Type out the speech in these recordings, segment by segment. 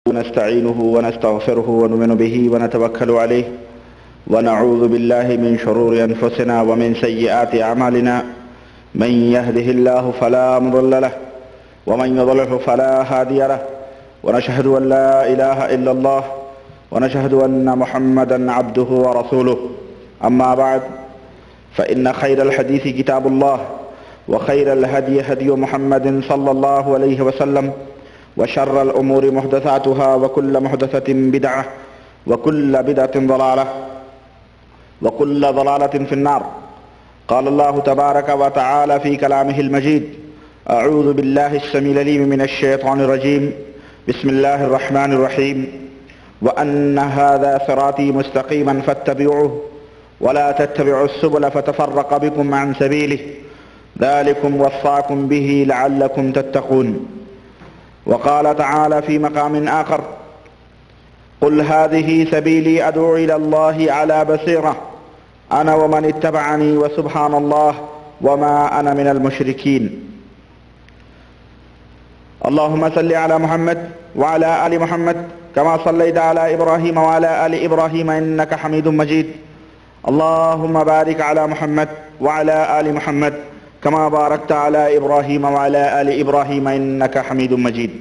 ونستعينه ونستغفره ونؤمن به ونتوكل عليه ونعوذ بالله من شرور أنفسنا ومن سيئات أعمالنا من يهده الله فلا مضل له ومن يضلله فلا هادي له ونشهد أن لا إله إلا الله ونشهد أن محمدا عبده ورسوله أما بعد فإن خير الحديث كتاب الله وخير الهدي هدي محمد صلى الله عليه وسلم وشر الأمور محدثاتها وكل محدثة بدعة وكل بدعة ضلالة وكل ضلالة في النار. قال الله تبارك وتعالى في كلامه المجيد: أعوذ بالله السميع العليم من الشيطان الرجيم. بسم الله الرحمن الرحيم. وأن هذا صراطي مستقيما فاتبعوه ولا تتبعوا السبل فتفرق بكم عن سبيله ذلكم وصاكم به لعلكم تتقون. وقال تعالى في مقام آخر: قل هذه سبيلي أدعو إلى الله على بصيرة أنا ومن اتبعني وسبحان الله وما أنا من المشركين. اللهم صل على محمد وعلى آل محمد كما صليت على إبراهيم وعلى آل إبراهيم إنك حميد مجيد. اللهم بارك على محمد وعلى آل محمد كما باركت على ابراہیم وعلى آل ابراہیم انک حمید مجید.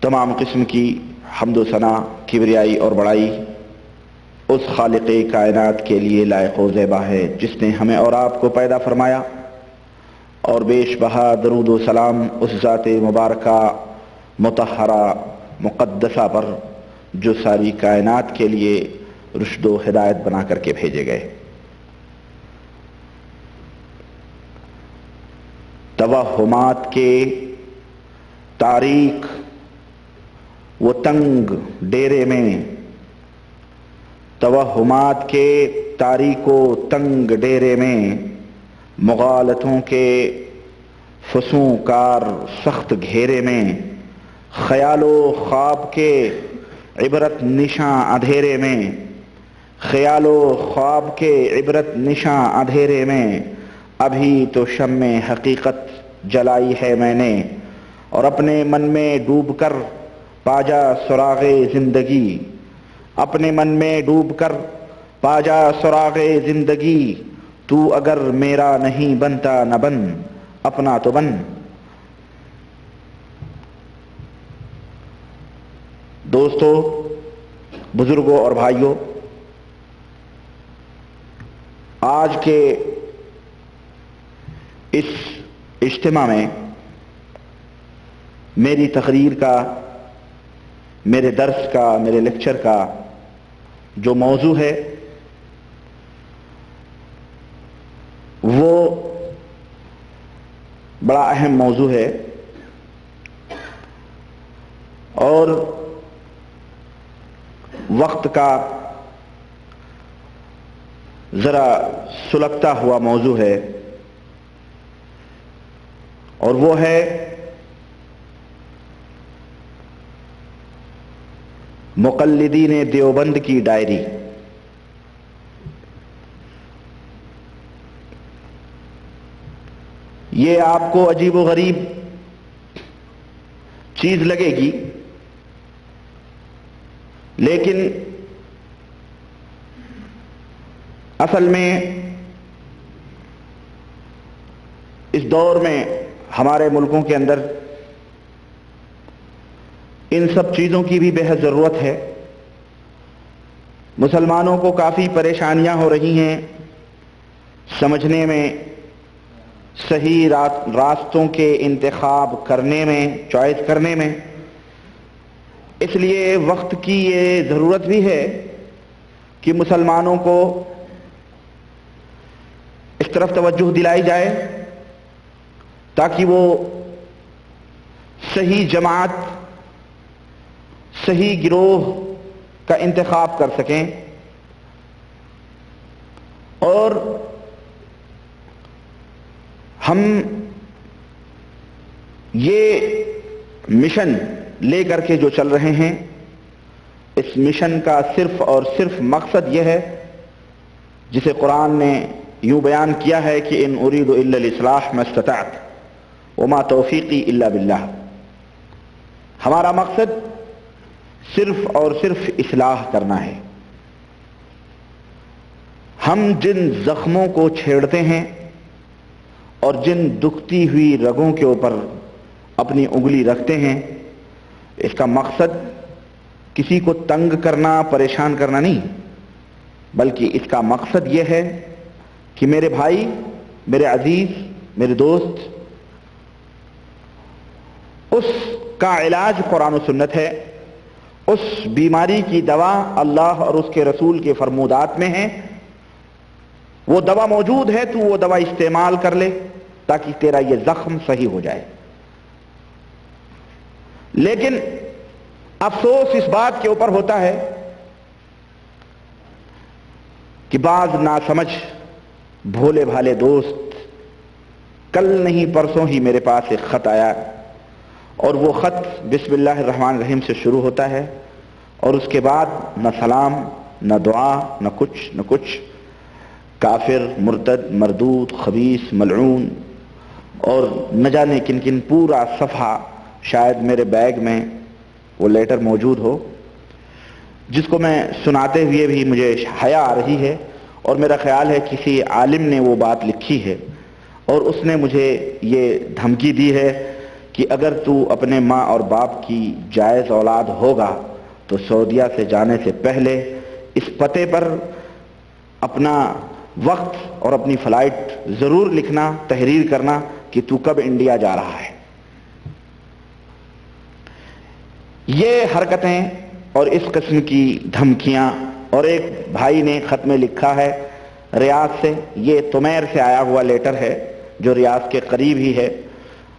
تمام قسم کی حمد و ثنا، کبریائی اور بڑائی اس خالق کائنات کے لیے لائق و زیبا ہے جس نے ہمیں اور آپ کو پیدا فرمایا، اور بیش بہا درود و سلام اس ذات مبارکہ مطہرہ مقدسہ پر جو ساری کائنات کے لیے رشد و ہدایت بنا کر کے بھیجے گئے. توہمات کے تاریک و تنگ ڈیرے میں، توہمات کے تاریک و تنگ ڈیرے میں، مغالطوں کے فسوں کار سخت گھیرے میں، خیال و خواب کے عبرت نشاں اندھیرے میں، خیال و خواب کے عبرت نشاں اندھیرے میں ابھی تو شمع حقیقت جلائی ہے میں نے، اور اپنے من میں ڈوب کر پاجا سراغ زندگی، اپنے من میں ڈوب کر پاجا سراغ زندگی. تو اگر میرا نہیں بنتا نہ بن، اپنا تو بن. دوستو، بزرگوں اور بھائیوں، آج کے اس اجتماع میں میری تقریر کا، میرے درس کا، میرے لیکچر کا جو موضوع ہے وہ بڑا اہم موضوع ہے، اور وقت کا ذرا سلگتا ہوا موضوع ہے، اور وہ ہے مقلدین دیوبند کی ڈائری. یہ آپ کو عجیب و غریب چیز لگے گی، لیکن اصل میں اس دور میں ہمارے ملکوں کے اندر ان سب چیزوں کی بھی بے حد ضرورت ہے. مسلمانوں کو کافی پریشانیاں ہو رہی ہیں سمجھنے میں، صحیح راستوں کے انتخاب کرنے میں، چوائس کرنے میں. اس لیے وقت کی یہ ضرورت بھی ہے کہ مسلمانوں کو اس طرف توجہ دلائی جائے تاکہ وہ صحیح جماعت، صحیح گروہ کا انتخاب کر سکیں. اور ہم یہ مشن لے کر کے جو چل رہے ہیں، اس مشن کا صرف اور صرف مقصد یہ ہے جسے قرآن نے یوں بیان کیا ہے کہ ان اريد الا الاصلاح ما استطعت، وما توفیقی الا باللہ. ہمارا مقصد صرف اور صرف اصلاح کرنا ہے. ہم جن زخموں کو چھیڑتے ہیں اور جن دکھتی ہوئی رگوں کے اوپر اپنی انگلی رکھتے ہیں، اس کا مقصد کسی کو تنگ کرنا، پریشان کرنا نہیں، بلکہ اس کا مقصد یہ ہے کہ میرے بھائی، میرے عزیز، میرے دوست، اس کا علاج قرآن و سنت ہے. اس بیماری کی دوا اللہ اور اس کے رسول کے فرمودات میں ہے. وہ دوا موجود ہے، تو وہ دوا استعمال کر لے تاکہ تیرا یہ زخم صحیح ہو جائے. لیکن افسوس اس بات کے اوپر ہوتا ہے کہ بعض ناسمجھ بھولے بھالے دوست، کل نہیں پرسوں ہی میرے پاس ایک خط آیا، اور وہ خط بسم اللہ الرحمن الرحیم سے شروع ہوتا ہے، اور اس کے بعد نہ سلام، نہ دعا، نہ کچھ، کافر، مرتد، مردود، خبیث، ملعون، اور نہ جانے کن کن، پورا صفحہ. شاید میرے بیگ میں وہ لیٹر موجود ہو، جس کو میں سناتے ہوئے بھی مجھے حیا آ رہی ہے، اور میرا خیال ہے کسی عالم نے وہ بات لکھی ہے، اور اس نے مجھے یہ دھمکی دی ہے کہ اگر تو اپنے ماں اور باپ کی جائز اولاد ہوگا تو سعودیہ سے جانے سے پہلے اس پتے پر اپنا وقت اور اپنی فلائٹ ضرور لکھنا، تحریر کرنا کہ تو کب انڈیا جا رہا ہے. یہ حرکتیں اور اس قسم کی دھمکیاں، اور ایک بھائی نے خط میں لکھا ہے ریاض سے، یہ تمیر سے آیا ہوا لیٹر ہے جو ریاض کے قریب ہی ہے،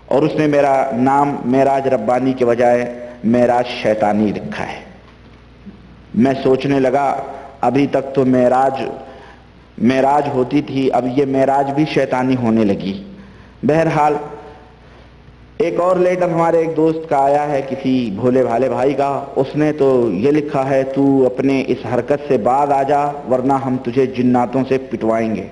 اور اس نے میرا نام معراج ربانی کے بجائے معراج شیطانی لکھا ہے. میں سوچنے لگا ابھی تک تو معراج ہوتی تھی، اب یہ معراج بھی شیطانی ہونے لگی. بہرحال ایک اور لیٹر ہمارے ایک دوست کا آیا ہے، کسی بھولے بھالے بھائی کا. اس نے تو یہ لکھا ہے تو اپنے اس حرکت سے باز آ جا ورنہ ہم تجھے جناتوں سے پٹوائیں گے.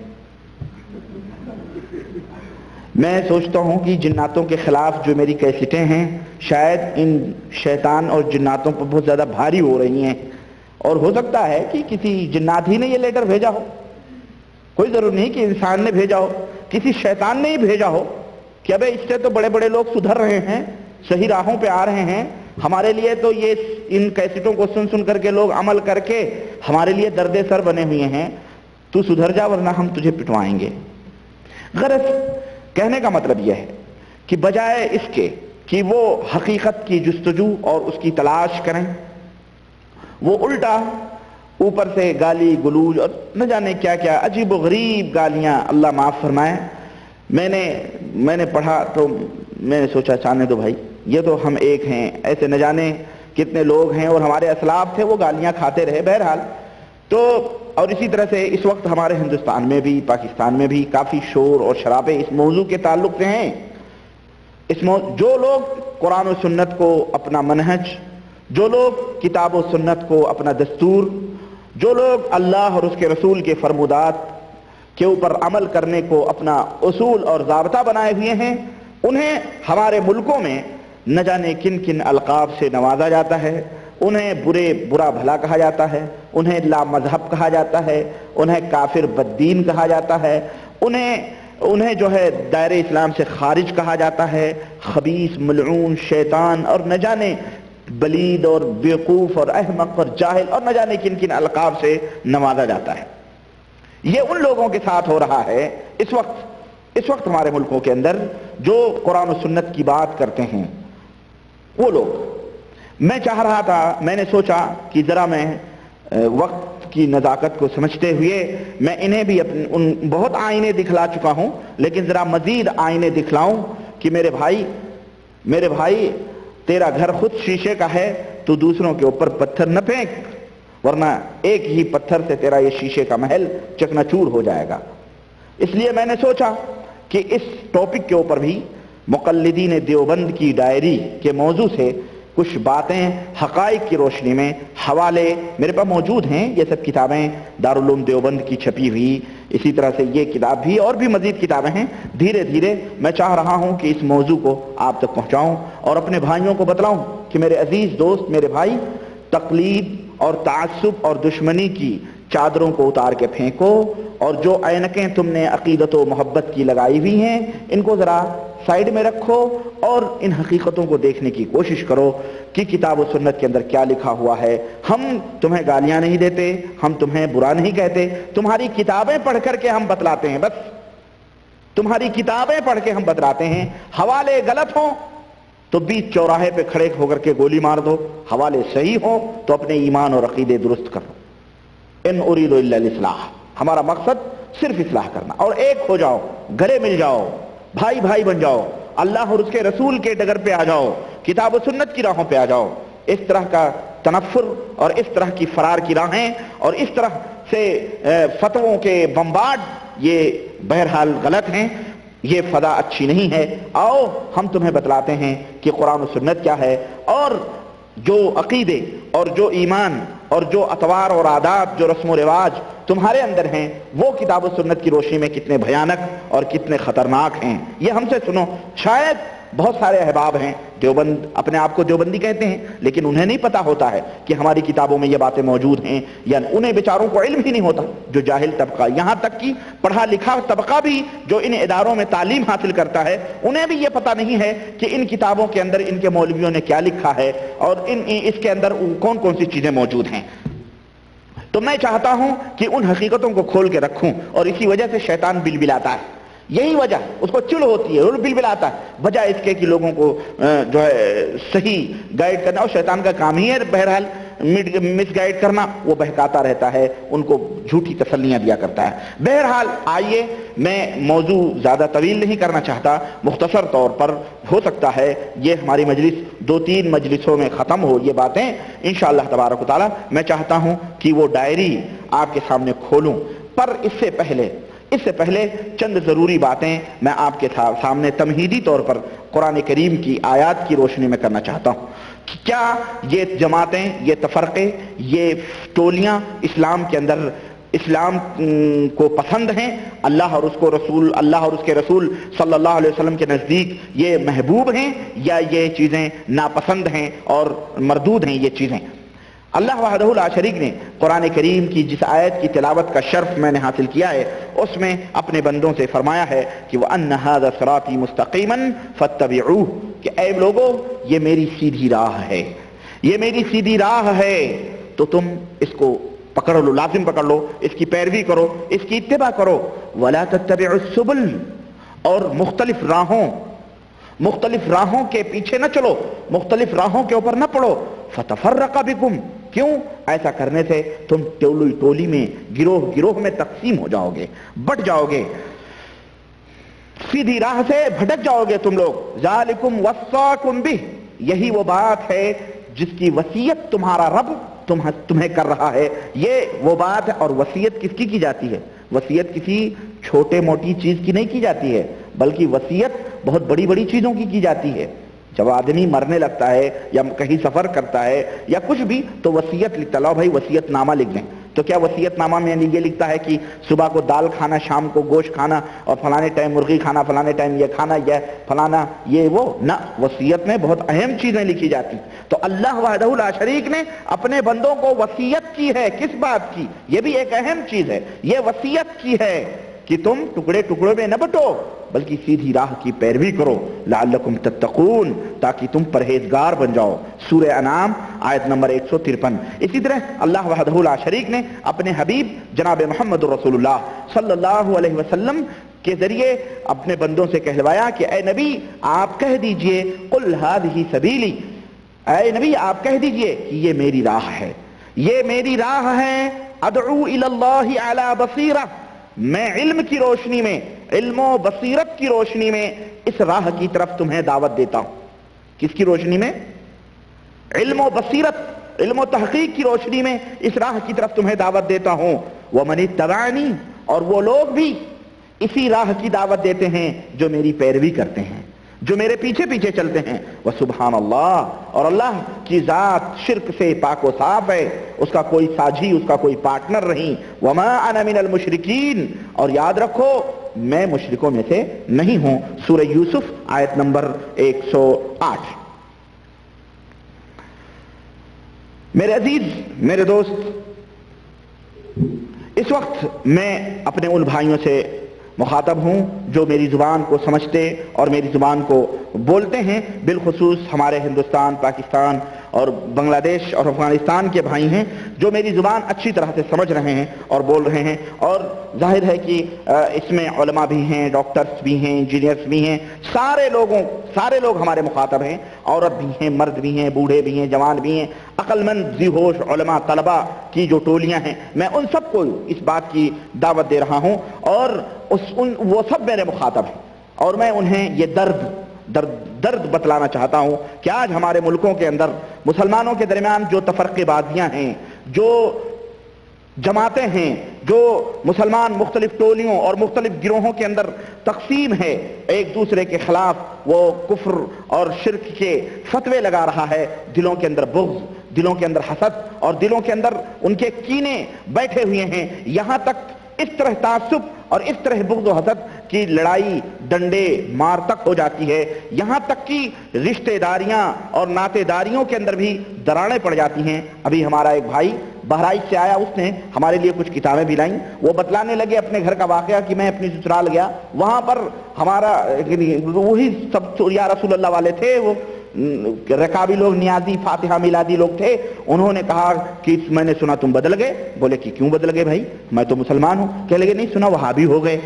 میں سوچتا ہوں کہ جناتوں کے خلاف جو میری کیسٹیں ہیں شاید ان شیطان اور جناتوں پر بہت زیادہ بھاری ہو رہی ہیں، اور ہو سکتا ہے کہ کسی جنات ہی نے یہ لیٹر بھیجا ہو. کوئی ضرور نہیں کہ انسان نے بھیجا ہو، کسی شیطان نے ہی بھیجا ہو کہ ابے اس سے تو بڑے بڑے لوگ سدھر رہے ہیں، صحیح راہوں پہ آ رہے ہیں، ہمارے لیے تو یہ ان کیسٹوں کو سن کر کے لوگ عمل کر کے ہمارے لیے درد سر بنے ہوئے ہیں، تو سدھر جا ورنہ ہم تجھے پٹوائیں گے. غرض کہنے کا مطلب یہ ہے کہ بجائے اس کے کہ وہ حقیقت کی جستجو اور اس کی تلاش کریں، وہ الٹا اوپر سے گالی گلوج اور نہ جانے کیا کیا عجیب و غریب گالیاں، اللہ معاف فرمائے. میں نے پڑھا تو میں نے سوچا چاہنے دو بھائی، یہ تو ہم ایک ہیں، ایسے نہ جانے کتنے لوگ ہیں اور ہمارے اسلاف تھے وہ گالیاں کھاتے رہے. بہرحال تو اور اسی طرح سے اس وقت ہمارے ہندوستان میں بھی، پاکستان میں بھی کافی شور اور شرابے اس موضوع کے تعلق سے ہیں. جو لوگ قرآن و سنت کو اپنا منہج، جو لوگ کتاب و سنت کو اپنا دستور، جو لوگ اللہ اور اس کے رسول کے فرمودات کے اوپر عمل کرنے کو اپنا اصول اور ضابطہ بنائے ہوئے ہیں، انہیں ہمارے ملکوں میں نہ جانے کن کن القاب سے نوازا جاتا ہے. انہیں برا بھلا کہا جاتا ہے، انہیں لا مذہب کہا جاتا ہے، انہیں کافر بددین کہا جاتا ہے، انہیں جو ہے دائرہ اسلام سے خارج کہا جاتا ہے، خبیث، ملعون، شیطان، اور نہ جانے بلید اور بیوقوف اور احمق اور جاہل، اور نہ جانے کن کن القاب سے نوازا جاتا ہے. یہ ان لوگوں کے ساتھ ہو رہا ہے اس وقت ہمارے ملکوں کے اندر جو قرآن و سنت کی بات کرتے ہیں وہ لوگ. میں چاہ رہا تھا، میں نے سوچا کہ ذرا میں وقت کی نزاکت کو سمجھتے ہوئے میں انہیں بھی بہت آئینے دکھلا چکا ہوں، لیکن ذرا مزید آئینے دکھلاؤں کہ میرے بھائی تیرا گھر خود شیشے کا ہے تو دوسروں کے اوپر پتھر نہ پھینک، ورنہ ایک ہی پتھر سے تیرا یہ شیشے کا محل چکنا چور ہو جائے گا. اس لیے میں نے سوچا کہ اس ٹاپک کے اوپر بھی مقلدین دیوبند کی ڈائری کے موضوع سے کچھ باتیں حقائق کی روشنی میں، حوالے میرے پاس موجود ہیں، یہ سب کتابیں دارالعلوم دیوبند کی چھپی ہوئی اسی طرح سے یہ کتاب بھی اور بھی مزید کتابیں ہیں. دھیرے دھیرے میں چاہ رہا ہوں کہ اس موضوع کو آپ تک پہنچاؤں اور اپنے بھائیوں کو بتلاؤں کہ میرے عزیز دوست، میرے بھائی، تقلید اور تعصب اور دشمنی کی چادروں کو اتار کے پھینکو، اور جو اینکیں تم نے عقیدت و محبت کی لگائی ہوئی ہیں ان کو ذرا سائیڈ میں رکھو اور ان حقیقتوں کو دیکھنے کی کوشش کرو کہ کتاب و سنت کے اندر کیا لکھا ہوا ہے. ہم تمہیں گالیاں نہیں دیتے، ہم تمہیں برا نہیں کہتے، تمہاری کتابیں پڑھ کر کے ہم بتلاتے ہیں. بس تمہاری کتابیں پڑھ کے ہم بتلاتے ہیں. حوالے غلط ہوں تو بیچ چوراہے پہ کھڑے ہو کر کے گولی مار دو، حوالے صحیح ہوں تو اپنے ایمان اور عقیدے درست کرو. ان اريد الا الاصلاح، ہمارا مقصد صرف اصلاح کرنا. اور ایک ہو جاؤ، گلے مل جاؤ، بھائی بھائی بن جاؤ، اللہ اور اس کے رسول کے ڈگر پہ آ جاؤ، کتاب و سنت کی راہوں پہ آ جاؤ. اس طرح کا تنفر اور اس طرح کی فرار کی راہیں اور اس طرح سے فتووں کے بمبارڈ یہ بہرحال غلط ہیں، یہ فضا اچھی نہیں ہے. آؤ ہم تمہیں بتلاتے ہیں کہ قرآن و سنت کیا ہے، اور جو عقیدے اور جو ایمان اور جو اطوار اور عادات، جو رسم و رواج تمہارے اندر ہیں وہ کتاب و سنت کی روشنی میں کتنے بھیانک اور کتنے خطرناک ہیں. یہ ہم سے سنو. شاید بہت سارے احباب ہیں دیوبند، اپنے آپ کو دیوبندی کہتے ہیں، لیکن انہیں نہیں پتا ہوتا ہے کہ ہماری کتابوں میں یہ باتیں موجود ہیں، یا انہیں بیچاروں کو علم ہی نہیں ہوتا. جو جاہل طبقہ، یہاں تک کہ پڑھا لکھا طبقہ بھی جو ان اداروں میں تعلیم حاصل کرتا ہے، انہیں بھی یہ پتا نہیں ہے کہ ان کتابوں کے اندر ان کے مولویوں نے کیا لکھا ہے اور اس کے اندر کون کون سی چیزیں موجود ہیں. تو میں چاہتا ہوں کہ ان حقیقتوں کو کھول کے رکھوں، اور اسی وجہ سے شیطان بلبلاتا ہے. یہی وجہ، اس کو چڑ ہوتی ہے اور بلبلاتا ہے، وجہ اس کے کہ لوگوں کو جو ہے صحیح گائیڈ کرنا، اور شیطان کا کام ہی ہے بہرحال مس گائیڈ کرنا. وہ بہکاتا رہتا ہے، ان کو جھوٹی تسلیاں دیا کرتا ہے. بہرحال آئیے، میں موضوع زیادہ طویل نہیں کرنا چاہتا، مختصر طور پر ہو سکتا ہے یہ ہماری مجلس 2-3 مجلسوں میں ختم ہو یہ باتیں انشاءاللہ تبارک و تعالی. میں چاہتا ہوں کہ وہ ڈائری آپ کے سامنے کھولوں، پر اس سے پہلے چند ضروری باتیں میں آپ کے سامنے تمہیدی طور پر قرآن کریم کی آیات کی روشنی میں کرنا چاہتا ہوں. کیا یہ جماعتیں، یہ تفرقے، یہ ٹولیاں اسلام کے اندر اسلام کو پسند ہیں؟ اللہ اور اس کے رسول صلی اللہ علیہ وسلم کے نزدیک یہ محبوب ہیں، یا یہ چیزیں ناپسند ہیں اور مردود ہیں یہ چیزیں؟ اللہ وحدہ لا شریک نے قرآن کریم کی جس آیت کی تلاوت کا شرف میں نے حاصل کیا ہے، اس میں اپنے بندوں سے فرمایا ہے کہ وَأَنَّ هَذَا صِرَاطِي مُسْتَقِيمًا فَاتَّبِعُوهُ، کہ اے لوگو یہ میری سیدھی راہ ہے، یہ میری سیدھی راہ ہے، تو تم اس کو پکڑ لو، لازم پکڑ لو، اس کی پیروی کرو، اس کی اتباع کرو. وَلَا تَتَّبِعُوا السُّبُلَ، اور مختلف راہوں کے پیچھے نہ چلو، مختلف راہوں کے اوپر نہ پڑو. فَتَفَرَّقَ بِكُمْ، کیوں؟ ایسا کرنے سے تم ٹولی میں، گروہ میں تقسیم ہو جاؤ گے، بٹ جاؤ گے، سیدھی راہ سے بھٹک جاؤ گے تم لوگ. ذَلِكُمْ وَصَّاكُمْ بِهِ، یہی وہ بات ہے جس کی وصیت تمہارا رب تمہیں کر رہا ہے. یہ وہ بات ہے. اور وصیت کس کی جاتی ہے؟ وصیت کسی چھوٹے موٹی چیز کی نہیں کی جاتی ہے، بلکہ وصیت بہت بڑی بڑی چیزوں کی جاتی ہے. جب آدمی مرنے لگتا ہے یا کہیں سفر کرتا ہے یا کچھ بھی تو وصیت لکھتا، لاؤ بھائی وصیت نامہ لکھ دیں. تو کیا وصیت نامہ میں یہ لکھتا ہے کہ صبح کو دال کھانا، شام کو گوشت کھانا، اور فلانے ٹائم مرغی کھانا، فلانے ٹائم یہ کھانا، یہ فلانا یہ وہ؟ نہ، وصیت میں بہت اہم چیزیں لکھی جاتی. تو اللہ وحدہ لا شریک نے اپنے بندوں کو وصیت کی ہے. کس بات کی؟ یہ بھی ایک اہم چیز ہے. یہ وصیت کی ہے کہ تم ٹکڑے میں نہ بٹو، بلکہ سیدھی راہ کی پیروی کرو. لعلکم تتقون، تاکہ تم پرہیزگار بن جاؤ. سورہ انعام آیت نمبر 153. اسی طرح اللہ وحدہ لا شریک نے اپنے حبیب جناب محمد رسول اللہ صلی اللہ علیہ وسلم کے ذریعے اپنے بندوں سے کہلوایا کہ اے نبی آپ کہہ دیجئے قل ہذہ سبیلی، اے نبی آپ کہہ دیجئے کہ یہ میری راہ ہے، یہ میری راہ ہے. ادعو الی اللہ علی بصیرہ، میں علم کی روشنی میں، علم و بصیرت کی روشنی میں اس راہ کی طرف تمہیں دعوت دیتا ہوں. کس کی روشنی میں؟ علم و بصیرت، علم و تحقیق کی روشنی میں اس راہ کی طرف تمہیں دعوت دیتا ہوں. وَمَنِ اتَّبَعَنِي، اور وہ لوگ بھی اسی راہ کی دعوت دیتے ہیں جو میری پیروی کرتے ہیں. جو میرے پیچھے پیچھے چلتے ہیں، وہ سبحان اللہ، اور اللہ کی ذات شرک سے پاک و صاف ہے، اس کا کوئی ساجھی، اس کا کوئی پارٹنر نہیں، وما انا من المشرکین، اور یاد رکھو میں مشرکوں میں سے نہیں ہوں۔ سورہ یوسف آیت نمبر 108۔ میرے عزیز، میرے دوست، اس وقت میں اپنے ان بھائیوں سے مخاطب ہوں جو میری زبان کو سمجھتے اور میری زبان کو بولتے ہیں، بالخصوص ہمارے ہندوستان، پاکستان اور بنگلہ دیش اور افغانستان کے بھائی ہیں جو میری زبان اچھی طرح سے سمجھ رہے ہیں اور بول رہے ہیں، اور ظاہر ہے کہ اس میں علماء بھی ہیں، ڈاکٹرز بھی ہیں، انجینئرز بھی ہیں، سارے لوگ ہمارے مخاطب ہیں، عورت بھی ہیں، مرد بھی ہیں، بوڑھے بھی ہیں، جوان بھی ہیں، عقل مند ذی ہوش علماء طلباء کی جو ٹولیاں ہیں، میں ان سب کو اس بات کی دعوت دے رہا ہوں، اور وہ سب میرے مخاطب ہیں، اور میں انہیں یہ درد بتلانا چاہتا ہوں کہ آج ہمارے ملکوں کے اندر مسلمانوں کے درمیان جو تفرقے بازیاں ہیں، جو جماعتیں ہیں، جو مسلمان مختلف ٹولیوں اور مختلف گروہوں کے اندر تقسیم ہے، ایک دوسرے کے خلاف وہ کفر اور شرک کے فتوے لگا رہا ہے، دلوں کے اندر بغض، دلوں کے اندر حسد اور دلوں کے اندر ان کے کینے بیٹھے ہوئے ہیں، یہاں تک اس طرح تعصب اور اس طرح بغض و حسد کی لڑائی ڈنڈے مار تک ہو جاتی ہے، یہاں تک کہ رشتہ داریاں اور ناطے داریوں کے اندر بھی دراڑیں پڑ جاتی ہیں۔ ابھی ہمارا ایک بھائی بہرائچ سے آیا، اس نے ہمارے لیے کچھ کتابیں بھی لائیں، وہ بتلانے لگے اپنے گھر کا واقعہ کہ میں اپنی سسرال گیا، وہاں پر ہمارا وہی سب یا رسول اللہ والے تھے، وہ رکابی لوگ، نیازی، فاتحہ میلادی لوگ تھے، انہوں نے کہا کہ میں نے سنا تم بدل گئے۔ بولے کہ کیوں بدل گئے بھائی، میں تو مسلمان ہوں۔ کہنے لگے نہیں، سنا وہابی ہو گئے،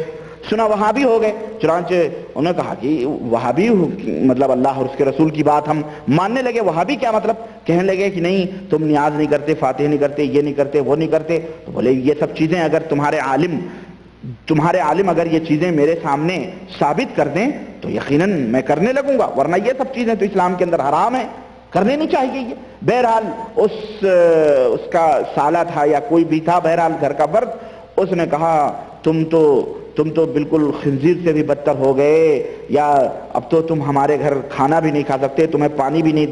سنا وہابی ہو گئے۔ چنانچہ انہوں نے کہا کہ وہابی مطلب اللہ اور اس کے رسول کی بات ہم ماننے لگے، وہابی کیا مطلب؟ کہنے لگے کہ نہیں تم نیاز نہیں کرتے، فاتح نہیں کرتے، یہ نہیں کرتے، وہ نہیں کرتے۔ تو بولے یہ سب چیزیں اگر تمہارے عالم اگر یہ چیزیں میرے سامنے ثابت کر دیں تو یقیناً میں کرنے لگوں گا، ورنہ یہ سب چیزیں تو اسلام کے اندر حرام ہیں، کرنے نہیں چاہیے یہ۔ بہرحال اس کا سالہ تھا یا کوئی بھی تھا، بہرحال گھر کا فرد، اس نے کہا تم تو بالکل خنزیر سے بھی بدتر ہو گئے، یا اب تو تم ہمارے گھر کھانا بھی نہیں کھا سکتے، تمہیں پانی بھی نہیں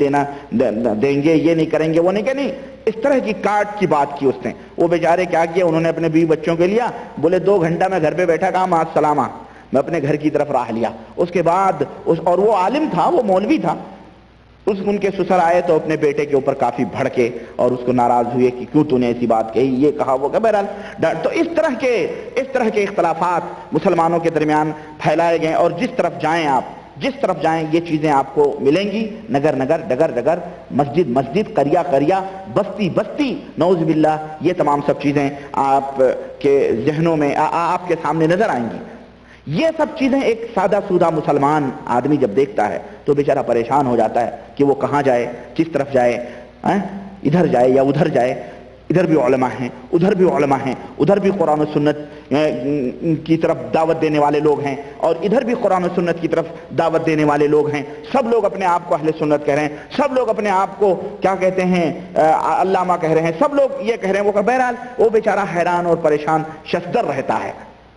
دیں گے، یہ نہیں کریں گے، وہ نہیں کہ نہیں۔ اس طرح کی کاٹ کی بات کی اس نے۔ وہ بیچارے کیا کیا، انہوں نے اپنے بیوی بچوں کے لیا، بولے 2 گھنٹہ میں گھر پہ بیٹھا، کہا مع السلامہ، میں اپنے گھر کی طرف راہ لیا۔ اس کے بعد اور وہ عالم تھا، وہ مولوی تھا، ان کے سسر آئے تو اپنے بیٹے کے اوپر کافی بھڑکے اور اس کو ناراض ہوئے کہ کیوں تو نے ایسی بات کہی، یہ کہا وہ کہ بہرحال تو اس طرح کے اختلافات مسلمانوں کے درمیان پھیلائے گئے، اور جس طرف جائیں یہ چیزیں آپ کو ملیں گی، نگر نگر، ڈگر ڈگر، مسجد مسجد، قریہ قریہ، بستی بستی، نعوذ باللہ، یہ تمام سب چیزیں آپ کے ذہنوں میں آپ کے سامنے نظر آئیں گی۔ یہ سب چیزیں ایک سادہ سودہ مسلمان آدمی جب دیکھتا ہے تو بیچارہ پریشان ہو جاتا ہے کہ وہ کہاں جائے، کس طرف جائے، ادھر جائے یا ادھر جائے۔ ادھر بھی علماء ہیں، ادھر بھی علماء ہیں، ادھر بھی قرآن و سنت کی طرف دعوت دینے والے لوگ ہیں، اور ادھر بھی قرآن و سنت کی طرف دعوت دینے والے لوگ ہیں۔ سب لوگ اپنے آپ کو اہل سنت کہہ رہے ہیں، سب لوگ اپنے آپ کو کیا کہتے ہیں، علامہ کہہ رہے ہیں، سب لوگ یہ کہہ رہے ہیں، وہ بہرحال وہ بیچارہ حیران اور پریشان ششدر رہتا ہے۔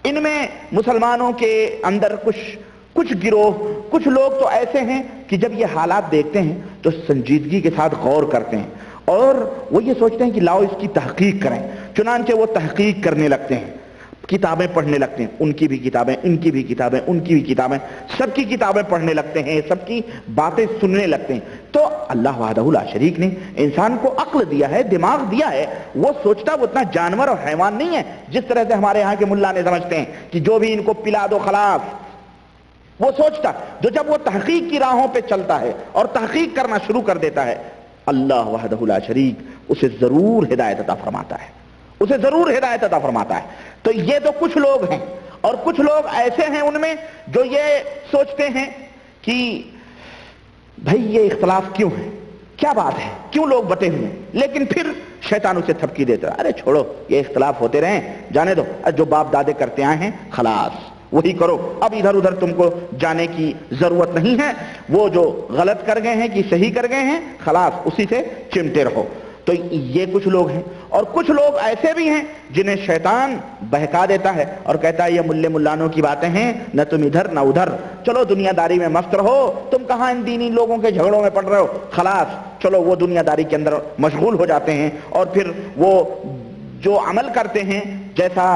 ان میں مسلمانوں کے اندر کچھ گروہ، کچھ لوگ تو ایسے ہیں کہ جب یہ حالات دیکھتے ہیں تو سنجیدگی کے ساتھ غور کرتے ہیں، اور وہ یہ سوچتے ہیں کہ لاؤ اس کی تحقیق کریں، چنانچہ وہ تحقیق کرنے لگتے ہیں، کتابیں پڑھنے لگتے ہیں، ان کی بھی کتابیں، ان کی بھی کتابیں، ان کی بھی کتابیں، سب کی کتابیں پڑھنے لگتے ہیں، سب کی باتیں سننے لگتے ہیں۔ تو اللہ وحدہ لا شریک نے انسان کو عقل دیا ہے، دماغ دیا ہے، وہ سوچتا وہ اتنا جانور اور حیوان نہیں ہے جس طرح سے ہمارے ہاں کے ملا نے سمجھتے ہیں کہ جو بھی ان کو پلا دو خلاص۔ وہ سوچتا جو جب وہ تحقیق کی راہوں پہ چلتا ہے اور تحقیق کرنا شروع کر دیتا ہے، اللہ وحدہ لا شریک اسے ضرور ہدایت عطا فرماتا ہے، اسے ضرور ہدایت عطا فرماتا ہے۔ تو یہ تو کچھ لوگ ہیں، اور کچھ لوگ ایسے ہیں ان میں جو یہ سوچتے ہیں کہ بھئی یہ اختلاف کیوں ہے، کیا بات ہے، کیوں لوگ بٹے ہوئے ہیں، لیکن پھر شیطان اسے تھپکی دیتا ہے، ارے چھوڑو یہ اختلاف ہوتے رہیں، جانے دو، جو باپ دادے کرتے آئے ہیں خلاص وہی کرو، اب ادھر ادھر تم کو جانے کی ضرورت نہیں ہے، وہ جو غلط کر گئے ہیں کہ صحیح کر گئے ہیں خلاص اسی سے چمٹے رہو۔ تو یہ کچھ لوگ ہیں، اور کچھ لوگ ایسے بھی ہیں جنہیں شیطان بہکا دیتا ہے اور کہتا ہے یہ ملے ملانوں کی باتیں ہیں، نہ تم ادھر نہ ادھر، چلو دنیا داری میں مست رہو، تم کہاں ان دینی لوگوں کے جھگڑوں میں پڑ رہے ہو، خلاص چلو وہ دنیا داری کے اندر مشغول ہو جاتے ہیں، اور پھر وہ جو عمل کرتے ہیں جیسا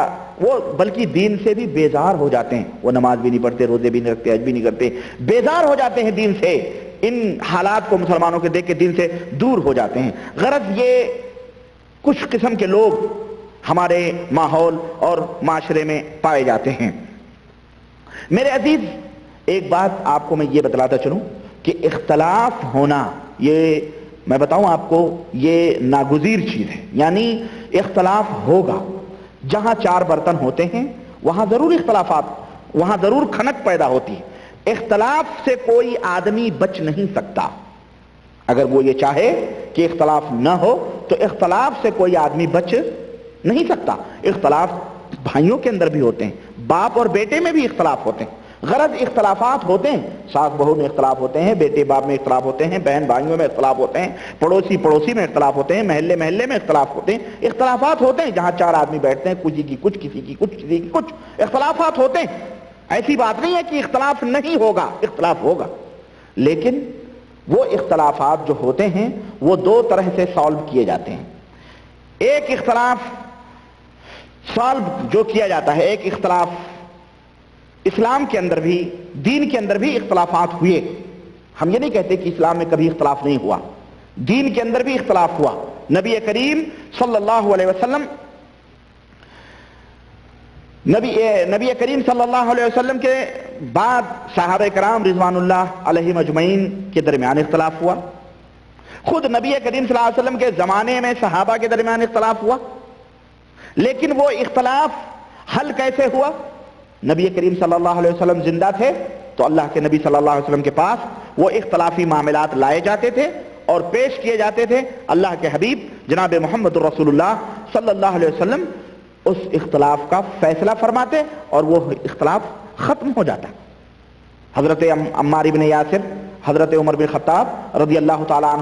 وہ، بلکہ دین سے بھی بیزار ہو جاتے ہیں، وہ نماز بھی نہیں پڑھتے، روزے بھی نہیں رکھتے، حج بھی نہیں کرتے، بیزار ہو جاتے ہیں دین سے، ان حالات کو مسلمانوں کے دیکھ کے دین سے دور ہو جاتے ہیں۔ غرض یہ کچھ قسم کے لوگ ہمارے ماحول اور معاشرے میں پائے جاتے ہیں۔ میرے عزیز، ایک بات آپ کو میں یہ بتلاتا چلوں کہ اختلاف ہونا، یہ میں بتاؤں آپ کو، یہ ناگزیر چیز ہے، یعنی اختلاف ہوگا۔ جہاں چار برتن ہوتے ہیں وہاں ضرور اختلافات، وہاں ضرور کھنک پیدا ہوتی ہے۔ اختلاف سے کوئی آدمی بچ نہیں سکتا۔ اگر وہ یہ چاہے کہ اختلاف نہ ہو تو اختلاف سے کوئی آدمی بچ نہیں سکتا۔ اختلاف بھائیوں کے اندر بھی ہوتے ہیں، باپ اور بیٹے میں بھی اختلاف ہوتے ہیں۔ غرض اختلافات ہوتے ہیں، ساس بہو میں اختلاف ہوتے ہیں، بیٹے باپ میں اختلاف ہوتے ہیں، بہن بھائیوں میں اختلاف ہوتے ہیں، پڑوسی پڑوسی میں اختلاف ہوتے ہیں، محلے محلے میں اختلاف ہوتے ہیں۔ اختلافات ہوتے ہیں جہاں چار آدمی بیٹھتے ہیں، کسی کی کچھ، کسی کی کچھ، کسی کی کچھ، اختلافات ہوتے ہیں۔ ایسی بات نہیں ہے کہ اختلاف نہیں ہوگا، اختلاف ہوگا، لیکن وہ اختلافات جو ہوتے ہیں وہ دو طرح سے سالو کیے جاتے ہیں۔ ایک اختلاف سالو جو کیا جاتا ہے، ایک اختلاف اسلام کے اندر بھی، دین کے اندر بھی اختلافات ہوئے۔ ہم یہ نہیں کہتے کہ اسلام میں کبھی اختلاف نہیں ہوا، دین کے اندر بھی اختلاف ہوا۔ نبی کریم صلی اللہ علیہ وسلم نبی کریم صلی اللہ علیہ وسلم کے بعد صحابہ کرام رضوان اللہ علیہم اجمعین کے درمیان اختلاف ہوا۔ خود نبی کریم صلی اللہ علیہ وسلم کے زمانے میں صحابہ کے درمیان اختلاف ہوا، لیکن وہ اختلاف حل کیسے ہوا؟ نبی کریم صلی اللہ علیہ وسلم زندہ تھے تو اللہ کے نبی صلی اللہ علیہ وسلم کے پاس وہ اختلافی معاملات لائے جاتے تھے اور پیش کیے جاتے تھے۔ اللہ کے حبیب جناب محمد رسول اللہ صلی اللہ علیہ وسلم اس اختلاف کا فیصلہ فرماتے اور وہ اختلاف ختم ہو جاتا۔ حضرت عمار بن یاسر، حضرت عمر بن خطاب رضی اللہ تعالیٰ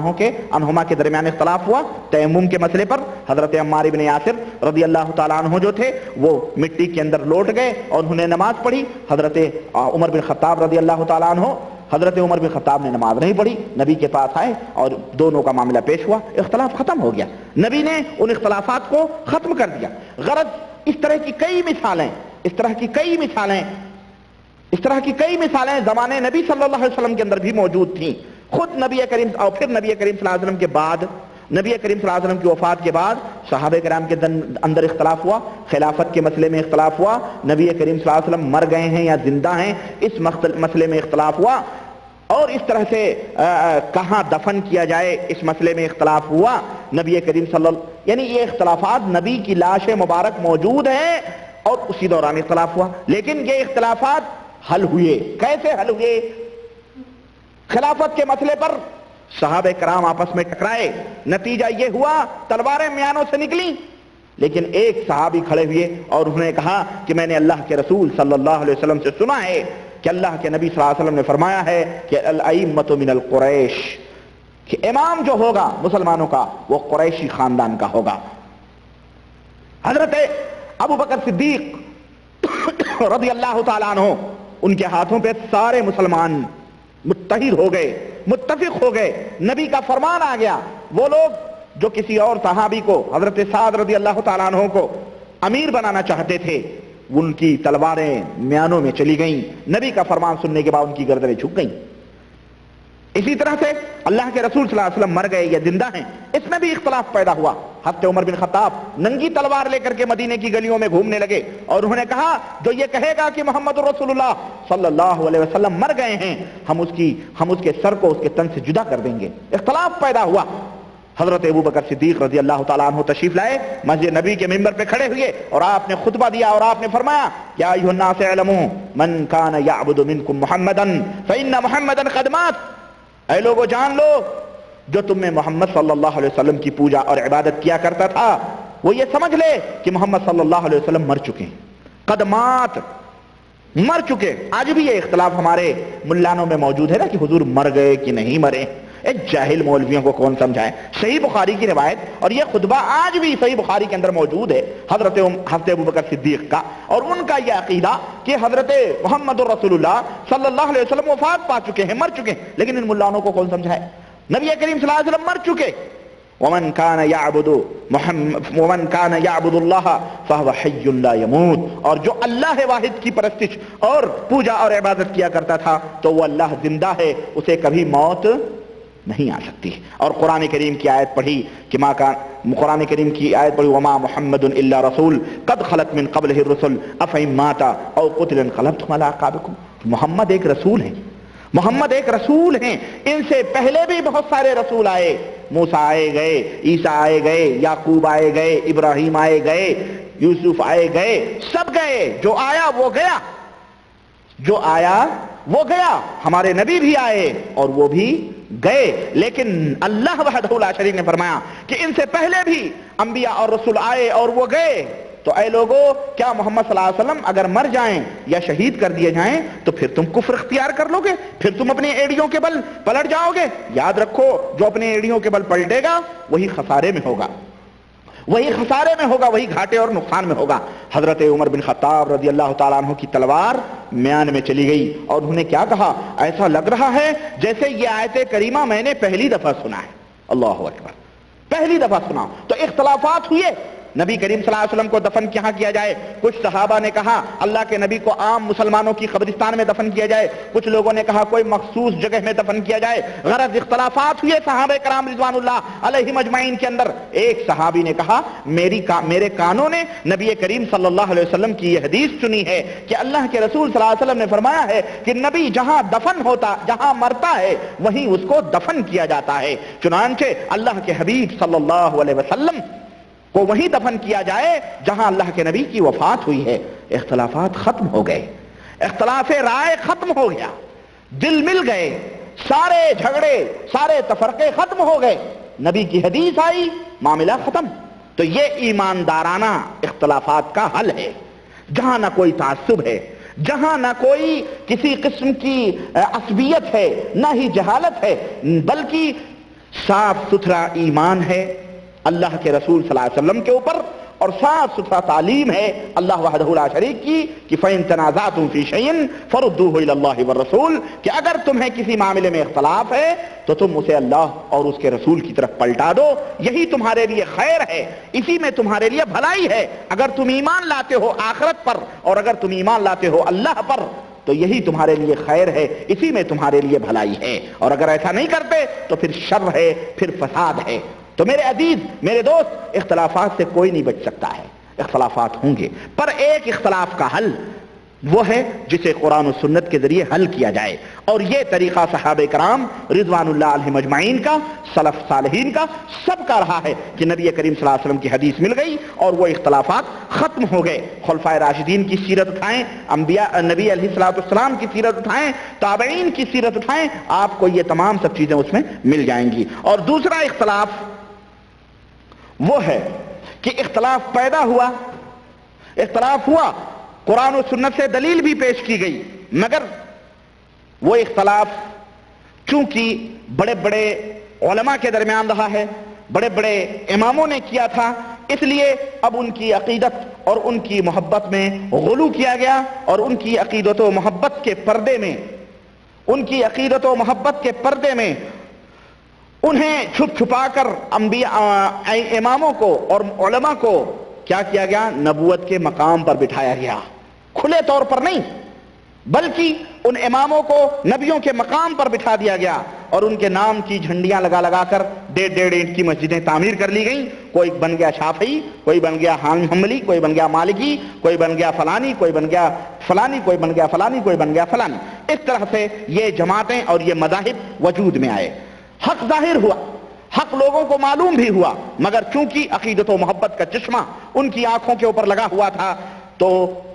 عنہما کے درمیان اختلاف ہوا تیمم کے مسئلے پر۔ حضرت عمار بن یاسر رضی اللہ تعالیٰ عنہ جو تھے وہ مٹی کے اندر لوٹ گئے اور انہوں نے نماز پڑھی۔ حضرت عمر بن خطاب رضی اللہ تعالیٰ عنہ، حضرت عمر بن خطاب نے نماز نہیں پڑھی، نبی کے پاس آئے اور دونوں کا معاملہ پیش ہوا، اختلاف ختم ہو گیا، نبی نے ان اختلافات کو ختم کر دیا۔ غرض اس طرح کی کئی مثالیں زمانے نبی صلی اللہ علیہ وسلم کے اندر بھی موجود تھیں۔ خود نبی کریم اور پھر نبی کریم صلی اللہ علیہ وسلم کے بعد، نبی کریم صلی اللہ علیہ وسلم کی وفات کے بعد صحابہ کرام کے اندر اختلاف ہوا، خلافت کے مسئلے میں اختلاف ہوا، نبی کریم صلی اللہ علیہ وسلم مر گئے ہیں یا زندہ ہیں اس مسئلے میں اختلاف ہوا، اور اس طرح سے کہاں دفن کیا جائے اس مسئلے میں اختلاف ہوا۔ نبی کریم صلی اللہ، یعنی یہ اختلافات، نبی کی لاش مبارک موجود ہے اور اسی دوران اختلاف ہوا، لیکن یہ اختلافات حل ہوئے۔ کیسے حل ہوئے؟ خلافت کے مسئلے پر صحابہ کرام آپس میں ٹکرائے، نتیجہ یہ ہوا تلواریں میانوں سے نکلی، لیکن ایک صحابی کھڑے ہوئے اور انہوں نے کہا کہ میں نے اللہ کے رسول صلی اللہ علیہ وسلم سے سنا ہے کہ اللہ کے نبی صلی اللہ علیہ وسلم نے فرمایا ہے کہ الائمۃ من القریش، کہ امام جو ہوگا مسلمانوں کا وہ قریشی خاندان کا ہوگا۔ حضرت ابو بکر صدیق رضی اللہ تعالیٰ عنہ، ان کے ہاتھوں پہ سارے مسلمان متحد ہو گئے، متفق ہو گئے، نبی کا فرمان آ گیا۔ وہ لوگ جو کسی اور صحابی کو، حضرت سعد رضی اللہ تعالیٰ عنہ کو امیر بنانا چاہتے تھے، ان کی تلواریں میانوں میں چلی گئیں، نبی کا فرمان سننے کے بعد ان کی گردنیں جھک گئیں۔ اسی طرح سے اللہ کے رسول صلی اللہ علیہ وسلم مر گئے یا زندہ ہیں، اس میں بھی اختلاف پیدا ہوا۔ حضرت عمر بن خطاب ننگی تلوار لے کر کے مدینے کی گلیوں میں گھومنے لگے اور انہوں نے کہا جو یہ کہے گا کہ محمد رسول اللہ صلی اللہ علیہ وسلم مر گئے ہیں، ہم اس کے سر کو اس کے تن سے جدا کر دیں گے۔ اختلاف پیدا ہوا۔ حضرت ابو بکر صدیق رضی اللہ تعالیٰ عنہ تشریف لائے، مسجد نبی کے ممبر پہ کھڑے ہوئے اور آپ نے خطبہ دیا اور آپ نے فرمایا یا ایھا الناس اعلموا من کان یعبد منکم محمدا فإن محمدا قد مات، اے لوگو جان لو جو تم میں محمد صلی اللہ علیہ وسلم کی پوجا اور عبادت کیا کرتا تھا وہ یہ سمجھ لے کہ محمد صلی اللہ علیہ وسلم مر چکے ہیں، قد مات، مر چکے۔ آج بھی یہ اختلاف ہمارے ملانوں میں موجود ہے نا کہ حضور مر گئے کہ نہیں مرے، ایک جاہل مولویوں کو کون سمجھائے؟ صحیح بخاری کی روایت، اور یہ خطبہ آج بھی صحیح بخاری کے اندر موجود ہے حضرت ابوبکر صدیق کا، اور ان کا یہ عقیدہ کہ حضرت محمد رسول اللہ صلی اللہ علیہ وسلم وفات پا چکے ہیں، مر چکے ہیں، لیکن ان ملاؤں کو کون سمجھائے؟ نبی کریم صلی اللہ علیہ وسلم مر چکے. ومن كان يعبد الله فهو حي لا يموت، اور جو اللہ واحد کی پرستش اور پوجا اور عبادت کیا کرتا تھا تو وہ اللہ زندہ ہے، اسے کبھی موت نہیں آ سکتی. اور قرآن کریم کی آیت پڑھی کہ قرآن کریم کی آیت پڑھی وما محمد الا رسول قد خلت من قبله الرسل افإن مات او قتل انقلبتم على اعقابكم. محمد ایک رسول ہیں، محمد ایک رسول ہیں، ان سے پہلے بھی بہت سارے رسول آئے، موسیٰ آئے گئے، عیسیٰ آئے گئے، یعقوب آئے گئے، ابراہیم آئے گئے، یوسف آئے گئے، سب گئے، جو آیا وہ گیا، جو آیا وہ گیا. ہمارے نبی بھی آئے اور وہ بھی گئے، لیکن اللہ وحدہ لا شریک نے فرمایا کہ ان سے پہلے بھی انبیاء اور رسول آئے اور وہ گئے. تو اے لوگو، کیا محمد صلی اللہ علیہ وسلم اگر مر جائیں یا شہید کر دیے جائیں تو پھر تم کفر اختیار کر لو گے؟ پھر تم اپنی ایڑیوں کے بل پلٹ جاؤ گے؟ یاد رکھو، جو اپنے ایڑیوں کے بل پلٹے گا وہی خسارے میں ہوگا، وہی خسارے میں ہوگا، وہی گھاٹے اور نقصان میں ہوگا. حضرت عمر بن خطاب رضی اللہ تعالیٰ عنہ کی تلوار میان میں چلی گئی اور انہوں نے کیا کہا؟ ایسا لگ رہا ہے جیسے یہ آیت کریمہ میں نے پہلی دفعہ سنا ہے. اللہ اکبر، پہلی دفعہ سنا. تو اختلافات ہوئے نبی کریم صلی اللہ علیہ وسلم کو دفن کہاں کیا جائے. کچھ صحابہ نے کہا اللہ کے نبی کو عام مسلمانوں کی قبرستان میں دفن کیا جائے، کچھ لوگوں نے کہا کوئی مخصوص جگہ میں دفن کیا جائے. غرض اختلافات ہوئے صحابہ کرام رضوان اللہ علیہم اجمعین کے اندر. ایک صحابی نے کہا میرے کانوں نے نبی کریم صلی اللہ علیہ وسلم کی یہ حدیث سنی ہے کہ اللہ کے رسول صلی اللہ علیہ وسلم نے فرمایا ہے کہ نبی جہاں دفن ہوتا، جہاں مرتا ہے وہیں اس کو دفن کیا جاتا ہے. چنانچہ اللہ کے حبیب صلی اللہ علیہ وسلم کو وہیں دفن کیا جائے جہاں اللہ کے نبی کی وفات ہوئی ہے. اختلافات ختم ہو گئے، اختلاف رائے ختم ہو گیا، دل مل گئے، سارے جھگڑے سارے تفرقے ختم ہو گئے، نبی کی حدیث آئی، معاملہ ختم. تو یہ ایماندارانہ اختلافات کا حل ہے، جہاں نہ کوئی تعصب ہے، جہاں نہ کوئی کسی قسم کی عصبیت ہے، نہ ہی جہالت ہے، بلکہ صاف ستھرا ایمان ہے اللہ کے رسول صلی اللہ علیہ وسلم کے اوپر، اور صاف ستھرا تعلیم ہے اللہ وحدہ لا شریک کی کہ فَإِن تَنَازَعْتُمْ فِي شَيْءٍ فَرُدُّوهُ إِلَى اللَّهِ وَالرَّسُولِ، کہ اگر تمہیں کسی معاملے میں اختلاف ہے تو تم اسے اللہ اور اس کے رسول کی طرف پلٹا دو، یہی تمہارے لیے خیر ہے، اسی میں تمہارے لیے بھلائی ہے. اگر تم ایمان لاتے ہو آخرت پر اور اگر تم ایمان لاتے ہو اللہ پر تو یہی تمہارے لیے خیر ہے، اسی میں تمہارے لیے بھلائی ہے. اور اگر ایسا نہیں کرتے تو پھر شر ہے، پھر فساد ہے. تو میرے عزیز، میرے دوست، اختلافات سے کوئی نہیں بچ سکتا ہے، اختلافات ہوں گے، پر ایک اختلاف کا حل وہ ہے جسے قرآن و سنت کے ذریعے حل کیا جائے. اور یہ طریقہ صحابہ کرام رضوان اللہ علیہم اجمعین کا، سلف صالحین کا، سب کا رہا ہے کہ نبی کریم صلی اللہ علیہ وسلم کی حدیث مل گئی اور وہ اختلافات ختم ہو گئے. خلفائے راشدین کی سیرت اٹھائیں، انبیاء نبی علیہ الصلوۃ والسلام کی سیرت اٹھائیں، تابعین کی سیرت اٹھائیں، آپ کو یہ تمام سب چیزیں اس میں مل جائیں گی. اور دوسرا اختلاف وہ ہے کہ اختلاف پیدا ہوا، اختلاف ہوا، قرآن و سنت سے دلیل بھی پیش کی گئی، مگر وہ اختلاف چونکہ بڑے بڑے علماء کے درمیان رہا ہے، بڑے بڑے اماموں نے کیا تھا، اس لیے اب ان کی عقیدت اور ان کی محبت میں غلو کیا گیا، اور ان کی عقیدت و محبت کے پردے میں، ان کی عقیدت و محبت کے پردے میں انہیں چھپ چھپا کر اماموں کو اور علماء کو کیا کیا گیا؟ نبوت کے مقام پر بٹھایا گیا. کھلے طور پر نہیں، بلکہ ان اماموں کو نبیوں کے مقام پر بٹھا دیا گیا اور ان کے نام کی جھنڈیاں لگا لگا کر 1.5 اینٹ کی مسجدیں تعمیر کر لی گئیں. کوئی بن گیا شافعی، کوئی بن گیا حنبلی، کوئی بن گیا مالکی، کوئی بن گیا فلانی، کوئی بن گیا فلانی، کوئی بن گیا فلانی، کوئی بن گیا فلانی. اس طرح سے یہ جماعتیں اور یہ مذاہب وجود میں آئے. حق ظاہر ہوا، حق لوگوں کو معلوم بھی ہوا، مگر چونکہ عقیدت و محبت کا چشمہ ان کی آنکھوں کے اوپر لگا ہوا تھا تو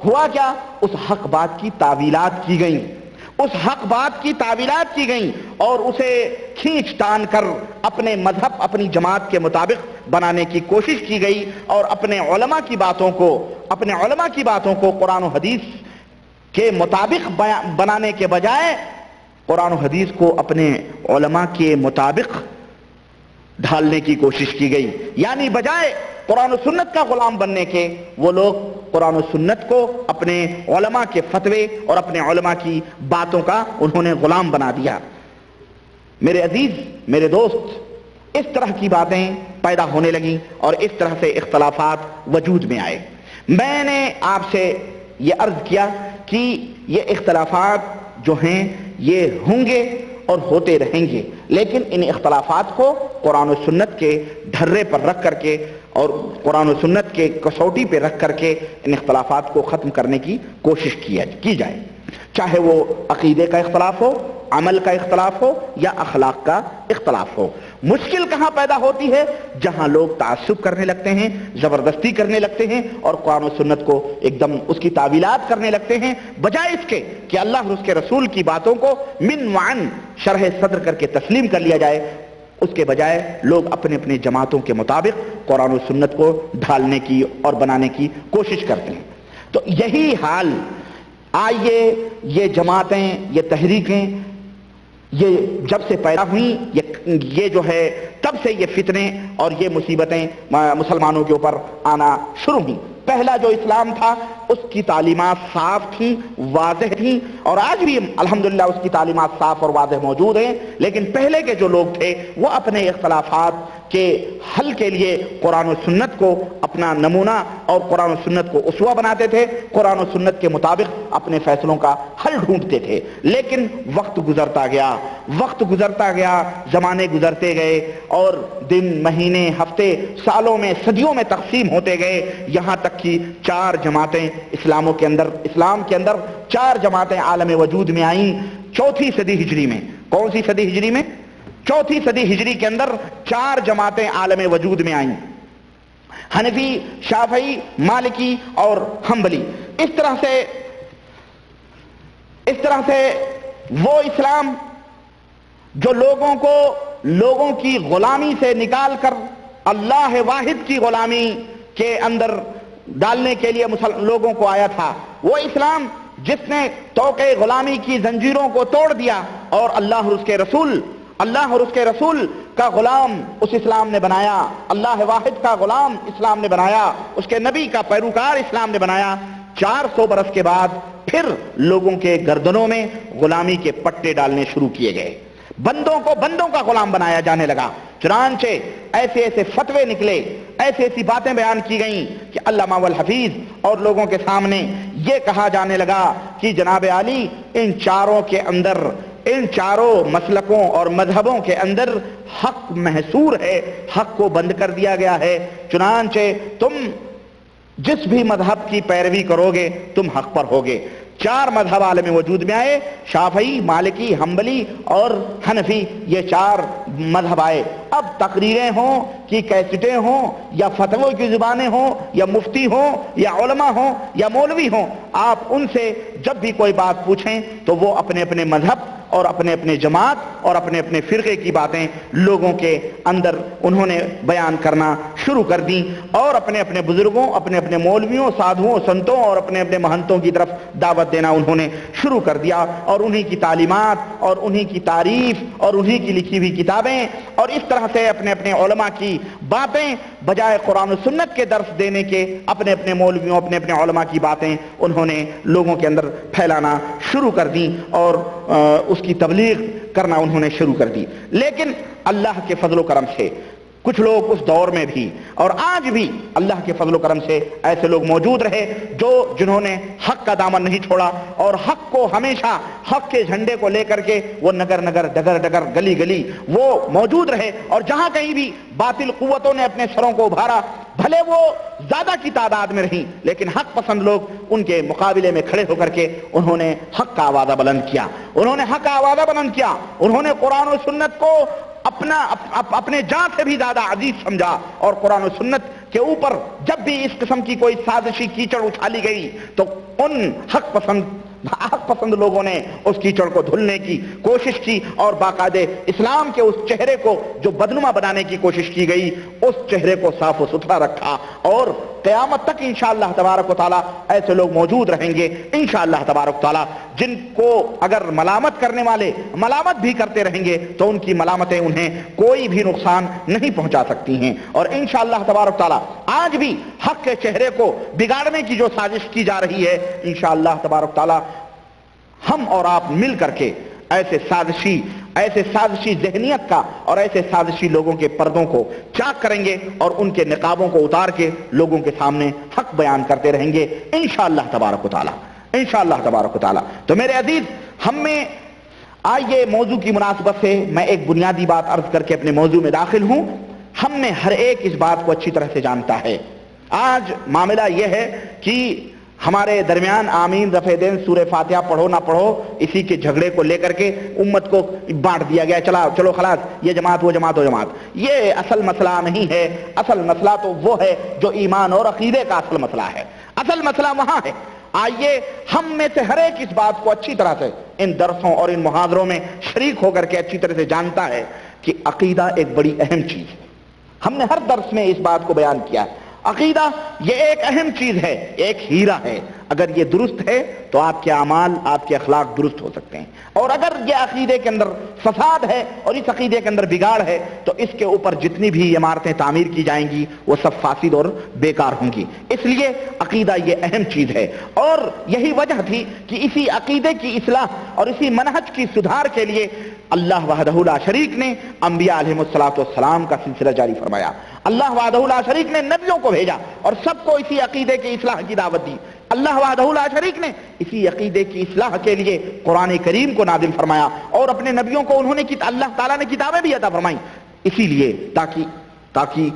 ہوا کیا؟ اس حق بات کی تعویلات کی گئیں، اس حق بات کی تعویلات کی گئیں اور اسے کھینچ تان کر اپنے مذہب، اپنی جماعت کے مطابق بنانے کی کوشش کی گئی، اور اپنے علماء کی باتوں کو قرآن و حدیث کے مطابق بنانے کے بجائے قرآن و حدیث کو اپنے علماء کے مطابق ڈھالنے کی کوشش کی گئی، یعنی بجائے قرآن و سنت کا غلام بننے کے وہ لوگ قرآن و سنت کو اپنے علماء کے فتوے اور اپنے علماء کی باتوں کا انہوں نے غلام بنا دیا۔ میرے عزیز، میرے دوست، اس طرح کی باتیں پیدا ہونے لگیں اور اس طرح سے اختلافات وجود میں آئے۔ میں نے آپ سے یہ عرض کیا کہ یہ اختلافات جو ہیں یہ ہوں گے اور ہوتے رہیں گے، لیکن ان اختلافات کو قرآن و سنت کے ڈھرے پر رکھ کر کے اور قرآن و سنت کے کسوٹی پہ رکھ کر کے ان اختلافات کو ختم کرنے کی کوشش کی جائے، چاہے وہ عقیدے کا اختلاف ہو، عمل کا اختلاف ہو یا اخلاق کا اختلاف ہو۔ مشکل کہاں پیدا ہوتی ہے؟ جہاں لوگ تعصب کرنے لگتے ہیں، زبردستی کرنے لگتے ہیں اور قرآن و سنت کو ایک دم اس کی تعویلات کرنے لگتے ہیں، بجائے اس کے کہ اللہ اور اس کے رسول کی باتوں کو من وعن شرح صدر کر کے تسلیم کر لیا جائے۔ اس کے بجائے لوگ اپنے اپنے جماعتوں کے مطابق قرآن و سنت کو ڈھالنے کی اور بنانے کی کوشش کرتے ہیں۔ تو یہی حال آئیے، یہ جماعتیں، یہ تحریکیں یہ جب سے پیدا ہوئیں، یہ جو ہے تب سے یہ فتنے اور یہ مصیبتیں مسلمانوں کے اوپر آنا شروع ہوئیں۔ پہلا جو اسلام تھا اس کی تعلیمات صاف تھیں، واضح تھیں، اور آج بھی الحمدللہ اس کی تعلیمات صاف اور واضح موجود ہیں، لیکن پہلے کے جو لوگ تھے وہ اپنے اختلافات کے حل کے لیے قرآن و سنت کو اپنا نمونہ اور قرآن و سنت کو اسوہ بناتے تھے، قرآن و سنت کے مطابق اپنے فیصلوں کا حل ڈھونڈتے تھے۔ لیکن وقت گزرتا گیا، زمانے گزرتے گئے اور دن، مہینے، ہفتے، سالوں میں، صدیوں میں تقسیم ہوتے گئے، یہاں تک کہ 4 جماعتیں اسلام کے اندر 4 جماعتیں عالم وجود میں آئیں 4 صدی ہجری میں۔ کون سی صدی ہجری میں؟ 4 صدی ہجری کے اندر 4 جماعتیں عالم وجود میں آئیں، حنفی، شافعی، مالکی اور حنبلی۔ اس طرح سے وہ اسلام جو لوگوں کی غلامی سے نکال کر اللہ واحد کی غلامی کے اندر ڈالنے کے لیے لوگوں کو آیا تھا، وہ اسلام جس نے توقع غلامی کی زنجیروں کو توڑ دیا اور اللہ اور اس کے رسول کا غلام اس اسلام نے بنایا، اللہ واحد کا غلام اسلام نے بنایا، اس کے نبی کا پیروکار اسلام نے بنایا۔ 400 برس کے بعد پھر لوگوں کے گردنوں میں غلامی کے پٹے ڈالنے شروع کیے گئے، بندوں کا غلام بنایا جانے لگا۔ چنانچہ ایسے فتوے نکلے، ایسی باتیں بیان کی گئیں کہ علامہ والحفیظ اور لوگوں کے سامنے یہ کہا جانے لگا کہ جناب عالی ان چاروں مسلکوں اور مذہبوں کے اندر حق محصور ہے، حق کو بند کر دیا گیا ہے، چنانچہ تم جس بھی مذہب کی پیروی کرو گے تم حق پر ہوگے۔ 4 مذہب عالم وجود میں آئے، شافعی، مالکی، حنبلی اور حنفی، یہ 4 مذہب آئے۔ اب تقریریں ہوں کہ کیسٹیں ہوں یا فتووں کی زبانیں ہوں یا مفتی ہوں یا علماء ہوں یا مولوی ہوں، آپ ان سے جب بھی کوئی بات پوچھیں تو وہ اپنے اپنے مذہب اور اپنے جماعت اور اپنے فرقے کی باتیں لوگوں کے اندر انہوں نے بیان کرنا شروع کر دیں اور اپنے بزرگوں، اپنے مولویوں، سادھوؤں، سنتوں اور اپنے مہنتوں کی طرف دعوت دینا انہوں نے شروع کر دیا، اور انہی کی تعلیمات اور انہی کی تعریف اور انہی کی لکھی ہوئی کتابیں اور اس طرح سے اپنے علماء کی باتیں بجائے قرآن و سنت کے درس دینے کے اپنے مولویوں، اپنے علماء کی باتیں انہوں نے لوگوں کے اندر پھیلانا شروع کر دیں اور اس کی تبلیغ کرنا انہوں نے شروع کر دی۔ لیکن اللہ کے فضل و کرم سے کچھ لوگ اس دور میں بھی اور آج بھی اللہ کے فضل و کرم سے ایسے لوگ موجود رہے جنہوں نے حق کا دامن نہیں چھوڑا اور حق کو ہمیشہ، حق کے جھنڈے کو لے کر کے وہ نگر نگر، ڈگر ڈگر، گلی گلی وہ موجود رہے، اور جہاں کہیں بھی باطل قوتوں نے اپنے سروں کو ابھارا، بھلے وہ زیادہ کی تعداد میں رہیں لیکن حق پسند لوگ ان کے مقابلے میں کھڑے ہو کر کے انہوں نے حق کا آوازہ بلند کیا، انہوں نے قرآن و سنت کو اپنے جان سے بھی زیادہ عزیز سمجھا، اور قرآن و سنت کے اوپر جب بھی اس قسم کی کوئی سازشی کیچڑ اچھالی گئی تو ان حق پسند لوگوں نے اس کیچڑ کو دھلنے کی کوشش کی اور باقاعدہ اسلام کے اس چہرے کو جو بدنما بنانے کی کوشش کی گئی اس چہرے کو صاف و ستھرا رکھا اور قیامت تک انشاءاللہ تبارک و تعالیٰ ایسے لوگ موجود رہیں گے انشاءاللہ تبارک و تعالیٰ، جن کو اگر ملامت کرنے والے ملامت بھی کرتے رہیں گے تو ان کی ملامتیں انہیں کوئی بھی نقصان نہیں پہنچا سکتی ہیں۔ اور انشاءاللہ تبارک و تعالیٰ آج بھی حق کے چہرے کو بگاڑنے کی جو سازش کی جا رہی ہے، انشاءاللہ تبارک و تعالیٰ ہم اور آپ مل کر کے ایسے سازشی ذہنیت کا اور ایسے سازشی لوگوں کے پردوں کو چاک کریں گے اور ان کے نقابوں کو اتار کے لوگوں کے سامنے حق بیان کرتے رہیں گے انشاءاللہ تبارک و تعالیٰ، انشاءاللہ تبارک و تعالیٰ۔ تو میرے عزیز، ہم میں آئیے موضوع کی مناسبت سے میں ایک بنیادی بات عرض کر کے اپنے موضوع میں داخل ہوں۔ ہم میں ہر ایک اس بات کو اچھی طرح سے جانتا ہے، آج معاملہ یہ ہے کہ ہمارے درمیان آمین رفع دین سورہ فاتحہ پڑھو نہ پڑھو اسی کے جھگڑے کو لے کر کے امت کو بانٹ دیا گیا، چلو خلاص یہ جماعت وہ جماعت وہ جماعت۔ یہ اصل مسئلہ نہیں ہے، اصل مسئلہ تو وہ ہے جو ایمان اور عقیدے کا اصل مسئلہ ہے، اصل مسئلہ وہاں ہے۔ آئیے ہم میں سے ہر ایک اس بات کو اچھی طرح سے ان درسوں اور ان محاضروں میں شریک ہو کر کے اچھی طرح سے جانتا ہے کہ عقیدہ ایک بڑی اہم چیز ہے۔ ہم نے ہر درس میں اس بات کو بیان کیا ہے، عقیدہ یہ ایک اہم چیز ہے، ایک ہیرا ہے۔ اگر یہ درست ہے تو آپ کے اعمال، آپ کے اخلاق درست ہو سکتے ہیں، اور اگر یہ عقیدے کے اندر فساد ہے اور اس عقیدے کے اندر بگاڑ ہے تو اس کے اوپر جتنی بھی عمارتیں تعمیر کی جائیں گی وہ سب فاسد اور بیکار ہوں گی۔ اس لیے عقیدہ یہ اہم چیز ہے، اور یہی وجہ تھی کہ اسی عقیدے کی اصلاح اور اسی منہج کی سدھار کے لیے اللہ وحدہ لا شریک نے انبیاء علیہ السلام کا سلسلہ جاری فرمایا۔ اللہ وحدہ لا شریک نے نبیوں کو بھیجا اور سب کو اسی عقیدے کی اصلاح کی دعوت دی۔ اللہ وحدہ لا شریک نے اسی عقیدے کی اصلاح کے لیے قرآن کریم کو نازل فرمایا، اور اپنے نبیوں کو انہوں نے اللہ تعالیٰ نے کتابیں بھی عطا فرمائیں، اسی لیے تاکہ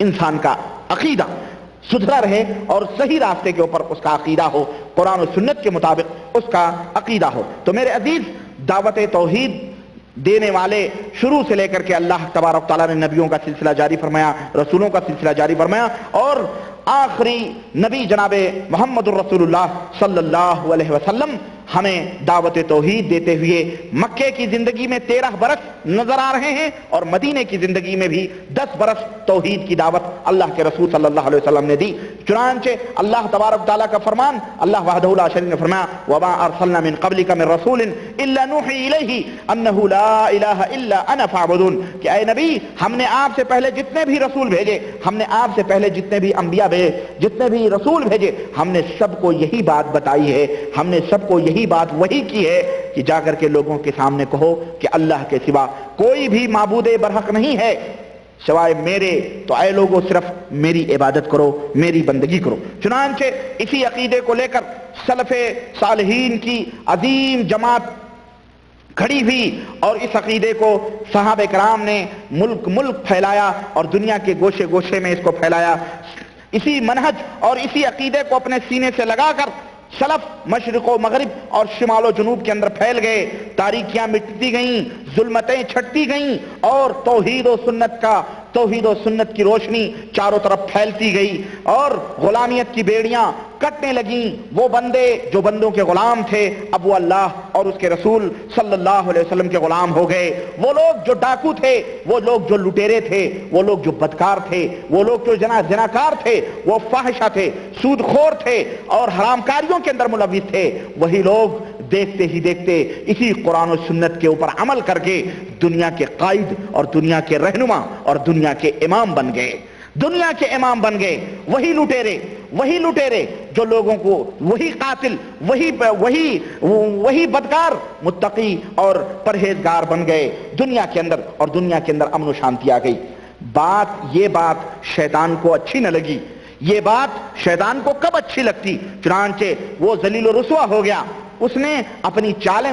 انسان کا عقیدہ سدھرا رہے اور صحیح راستے کے اوپر اس کا عقیدہ ہو، قرآن و سنت کے مطابق اس کا عقیدہ ہو۔ تو میرے عزیز، دعوت توحید دینے والے شروع سے لے کر کے اللہ تبارک تعالیٰ نے نبیوں کا سلسلہ جاری فرمایا، رسولوں کا سلسلہ جاری فرمایا، اور آخری نبی جناب محمد الرسول اللہ صلی اللہ علیہ وسلم ہمیں دعوت توحید دیتے ہوئے مکے کی زندگی میں 13 برس نظر آ رہے ہیں، اور مدینے کی زندگی میں بھی 10 برس توحید کی دعوت اللہ کے رسول صلی اللہ علیہ وسلم نے دی۔ چنانچہ اللہ تبارک تعالیٰ کا فرمان، اللہ وحدہ لا شریک نے فرمایا وما ارسلنا من قبلک من رسول الا نوحی الیہ انہ لا الہ الا انا فاعبدون، کہ اے نبی، ہم نے آپ سے پہلے جتنے بھی رسول بھیجے، ہم نے آپ سے پہلے جتنے بھی انبیاء بھیجے، جتنے بھی رسول بھیجے، ہم نے سب کو یہی بات بتائی ہے، ہم نے سب کو یہی بات وہی کی ہے کہ جا کر کے لوگوں کے سامنے کہو کہ اللہ کے سوا کوئی بھی معبود برحق نہیں ہے سوائے میرے، تو اے لوگوں صرف میری عبادت کرو، میری بندگی کرو۔ چنانچہ اسی عقیدے کو لے کر سلف صالحین کی عظیم جماعت کھڑی ہوئی، اور اس عقیدے کو صحابہ کرام نے ملک پھیلایا اور دنیا کے گوشے گوشے میں اس کو پھیلایا۔ اسی منہج اور اسی عقیدے کو اپنے سینے سے لگا کر سلف مشرق و مغرب اور شمال و جنوب کے اندر پھیل گئے، تاریکیاں مٹتی گئیں، ظلمتیں چھٹتی گئیں، اور توحید و سنت کی روشنی چاروں طرف پھیلتی گئی، اور غلامیت کی بیڑیاں کٹنے لگیں۔ وہ بندے جو بندوں کے غلام تھے اب وہ اللہ اور اس کے رسول صلی اللہ علیہ وسلم کے غلام ہو گئے۔ وہ لوگ جو ڈاکو تھے، وہ لوگ جو لٹیرے تھے، وہ لوگ جو بدکار تھے، وہ لوگ جو زناکار تھے، وہ فاحشہ تھے، سود خور تھے اور حرام کاریوں کے اندر ملوث تھے، وہی لوگ دیکھتے ہی دیکھتے اسی قرآن و سنت کے اوپر عمل کر کے دنیا کے قائد اور دنیا کے رہنما اور دنیا کے امام بن گئے، دنیا کے امام بن گئے۔ وہی لٹیرے جو لوگوں کو، وہی قاتل، وہی بدکار متقی اور پرہیزگار بن گئے دنیا کے اندر، اور دنیا کے اندر امن و شانتی آ گئی۔ یہ بات شیطان کو اچھی نہ لگی۔ یہ بات شیطان کو کب اچھی لگتی؟ چنانچہ وہ ذلیل و رسوا ہو گیا، اس نے اپنی چالیں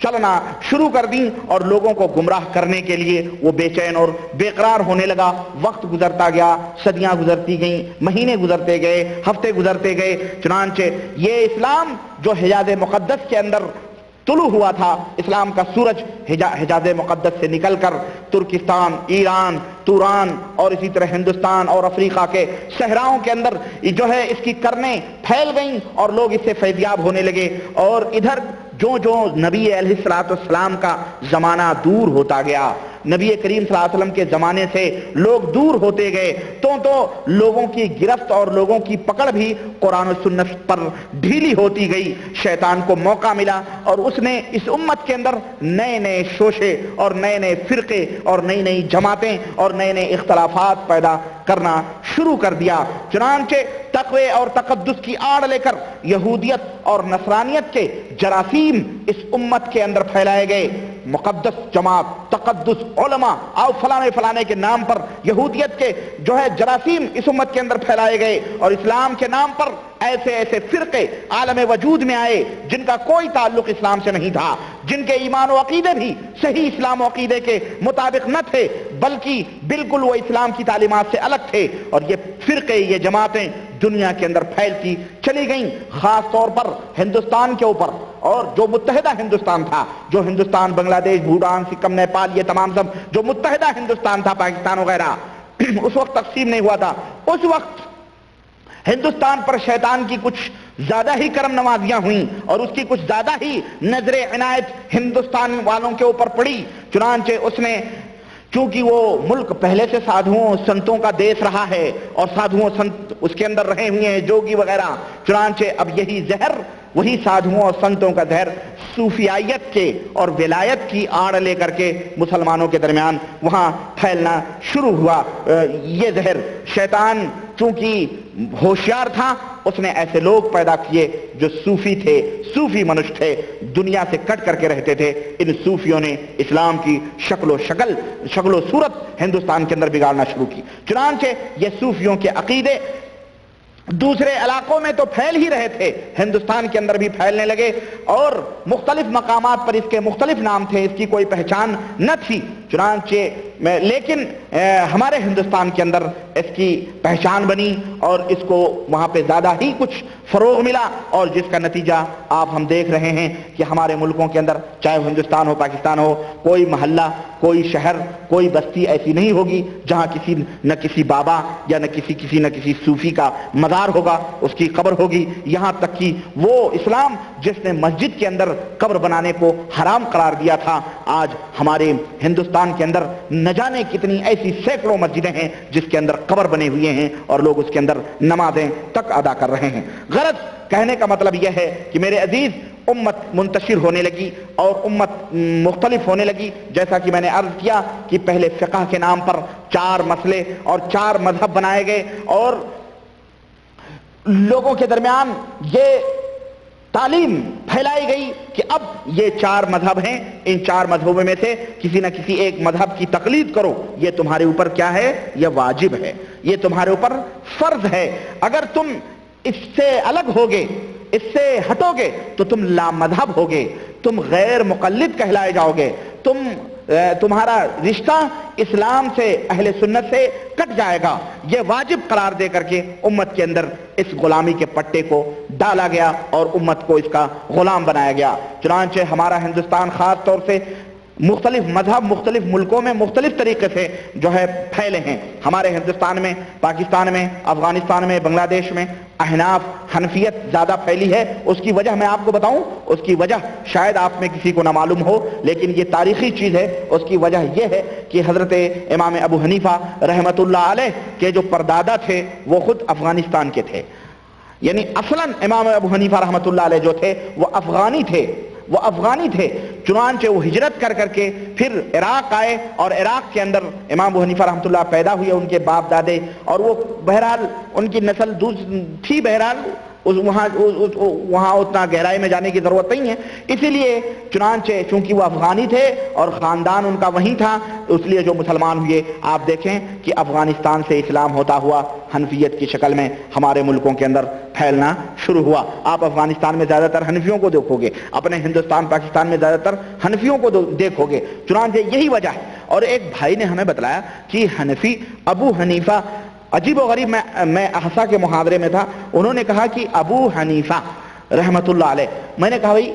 چلنا شروع کر دیں، اور لوگوں کو گمراہ کرنے کے لیے وہ بے چین اور بے قرار ہونے لگا۔ وقت گزرتا گیا، صدیاں گزرتی گئیں، مہینے گزرتے گئے، ہفتے گزرتے گئے۔ چنانچہ یہ اسلام جو حجاز مقدس کے اندر طلوع ہوا تھا، اسلام کا سورج حجاز مقدس سے نکل کر ترکستان، ایران، توران اور اسی طرح ہندوستان اور افریقہ کے صحراؤں کے اندر جو ہے اس کی کرنیں پھیل گئیں، اور لوگ اس سے فیضیاب ہونے لگے۔ اور ادھر جو نبی علیہ السلام کا زمانہ دور ہوتا گیا، نبی کریم صلی اللہ علیہ وسلم کے زمانے سے لوگ دور ہوتے گئے تو لوگوں کی گرفت اور لوگوں کی پکڑ بھی قرآن و سنت پر ڈھیلی ہوتی گئی، شیطان کو موقع ملا اور اس نے اس امت کے اندر نئے نئے شوشے اور نئے نئے فرقے اور نئی نئی جماعتیں اور نئے نئے اختلافات پیدا کرنا شروع کر دیا۔ چنانچہ تقوی اور تقدس کی آڑ لے کر یہودیت اور نصرانیت کے جراثیم اس امت کے اندر پھیلائے گئے۔ مقدس جماعت، تقدس، علماء اور فلانے فلانے کے نام پر یہودیت کے جو ہے جراثیم اس امت کے اندر پھیلائے گئے، اور اسلام کے نام پر ایسے ایسے فرقے عالم وجود میں آئے جن کا کوئی تعلق اسلام سے نہیں تھا، جن کے ایمان و عقیدے بھی صحیح اسلام و عقیدے کے مطابق نہ تھے، بلکہ بالکل وہ اسلام کی تعلیمات سے الگ تھے، اور یہ فرقے، یہ جماعتیں دنیا کے اندر پھیلتی چلی گئیں، خاص طور پر ہندوستان کے اوپر۔ اور جو متحدہ ہندوستان تھا، جو ہندوستان، بنگلہ دیش، بھوٹان، سکم، نیپال، یہ تمام سب جو متحدہ ہندوستان تھا، پاکستان وغیرہ اس وقت تقسیم نہیں ہوا تھا، اس وقت ہندوستان پر شیطان کی کچھ زیادہ ہی کرم نوازیاں ہوئیں اور اس کی کچھ زیادہ ہی نظر عنایت ہندوستان والوں کے اوپر پڑی۔ چنانچہ اس نے، چونکہ وہ ملک پہلے سے سادھوؤں سنتوں کا دیس رہا ہے اور سادھوؤں سنت اس کے اندر رہے ہوئے ہیں، جوگی وغیرہ، چنانچہ اب یہی زہر، وہی سادھوؤں اور سنتوں کا زہر صوفیائیت کے اور ولایت کی آڑ لے کر کے مسلمانوں کے درمیان وہاں پھیلنا شروع ہوا۔ یہ زہر شیطان چونکہ ہوشیار تھا، اس نے ایسے لوگ پیدا کیے جو صوفی تھے، صوفی منش تھے، دنیا سے کٹ کر کے رہتے تھے۔ ان صوفیوں نے اسلام کی شکل و صورت ہندوستان کے اندر بگاڑنا شروع کی۔ چنانچہ یہ صوفیوں کے عقیدے دوسرے علاقوں میں تو پھیل ہی رہے تھے، ہندوستان کے اندر بھی پھیلنے لگے، اور مختلف مقامات پر اس کے مختلف نام تھے، اس کی کوئی پہچان نہ تھی۔ چنانچہ لیکن ہمارے ہندوستان کے اندر اس کی پہچان بنی اور اس کو وہاں پہ زیادہ ہی کچھ فروغ ملا، اور جس کا نتیجہ آپ ہم دیکھ رہے ہیں کہ ہمارے ملکوں کے اندر، چاہے ہندوستان ہو، پاکستان ہو، کوئی محلہ، کوئی شہر، کوئی بستی ایسی نہیں ہوگی جہاں نہ کسی بابا یا نہ کسی صوفی کا مزار ہوگا، اس کی قبر ہوگی۔ یہاں تک کہ وہ اسلام جس نے مسجد کے اندر قبر بنانے کو حرام قرار دیا تھا، آج ہمارے ہندوستان کے اندر نہ جانے کتنی ایسی سینکڑوں مسجدیں ہیں جس کے اندر قبر بنے ہوئے ہیں اور لوگ اس کے اندر نمازیں تک ادا کر رہے ہیں۔ غرض کہنے کا مطلب یہ ہے کہ میرے عزیز، امت منتشر ہونے لگی اور امت مختلف ہونے لگی۔ جیسا کہ میں نے عرض کیا کہ پہلے فقہ کے نام پر 4 مسئلے اور 4 مذہب بنائے گئے، اور لوگوں کے درمیان یہ تعلیم پھیلائی گئی کہ اب یہ 4 مذہب ہیں، ان 4 مذہبوں میں سے کسی نہ کسی ایک مذہب کی تقلید کرو، یہ تمہارے اوپر کیا ہے؟ یہ واجب ہے، یہ تمہارے اوپر فرض ہے۔ اگر تم اس سے الگ ہوگے، اس سے ہٹو گے تو تم لا مذہب ہوگے، تم غیر مقلد کہلائے جاؤ گے، تمہارا رشتہ اسلام سے، اہل سنت سے کٹ جائے گا۔ یہ واجب قرار دے کر کے امت کے اندر اس غلامی کے پٹے کو ڈالا گیا اور امت کو اس کا غلام بنایا گیا۔ چنانچہ ہمارا ہندوستان خاص طور سے مختلف مذہب مختلف ملکوں میں مختلف طریقے سے جو ہے پھیلے ہیں۔ ہمارے ہندوستان میں، پاکستان میں، افغانستان میں، بنگلہ دیش میں احناف، حنفیت زیادہ پھیلی ہے۔ اس کی وجہ میں آپ کو بتاؤں، اس کی وجہ شاید آپ میں کسی کو نہ معلوم ہو، لیکن یہ تاریخی چیز ہے۔ اس کی وجہ یہ ہے کہ حضرت امام ابو حنیفہ رحمۃ اللہ علیہ کے جو پردادا تھے وہ خود افغانستان کے تھے، یعنی اصلاً امام ابو حنیفہ رحمۃ اللہ علیہ جو تھے وہ افغانی تھے۔ چنانچہ وہ ہجرت کر کے پھر عراق آئے، اور عراق کے اندر امام ابو حنیفہ رحمۃ اللہ پیدا ہوئے، ان کے باپ دادے، اور وہ بہرحال ان کی نسل تھی، بہرحال وہاں اتنا گہرائی میں جانے کی ضرورت نہیں ہے۔ اسی لیے چنانچہ چونکہ وہ افغانی تھے اور خاندان ان کا وہیں تھا، اس لیے جو مسلمان ہوئے، آپ دیکھیں کہ افغانستان سے اسلام ہوتا ہوا حنفیت کی شکل میں ہمارے ملکوں کے اندر پھیلنا شروع ہوا۔ آپ افغانستان میں زیادہ تر حنفیوں کو دیکھو گے، اپنے ہندوستان پاکستان میں زیادہ تر حنفیوں کو دیکھو گے۔ چنانچہ یہی وجہ ہے۔ اور ایک بھائی نے ہمیں بتلایا کہ حنفی ابو حنیفہ، عجیب و غریب، میں احسا کے محاضرے میں تھا، انہوں نے کہا کہ ابو حنیفہ رحمۃ اللہ علیہ، میں نے کہا بھائی،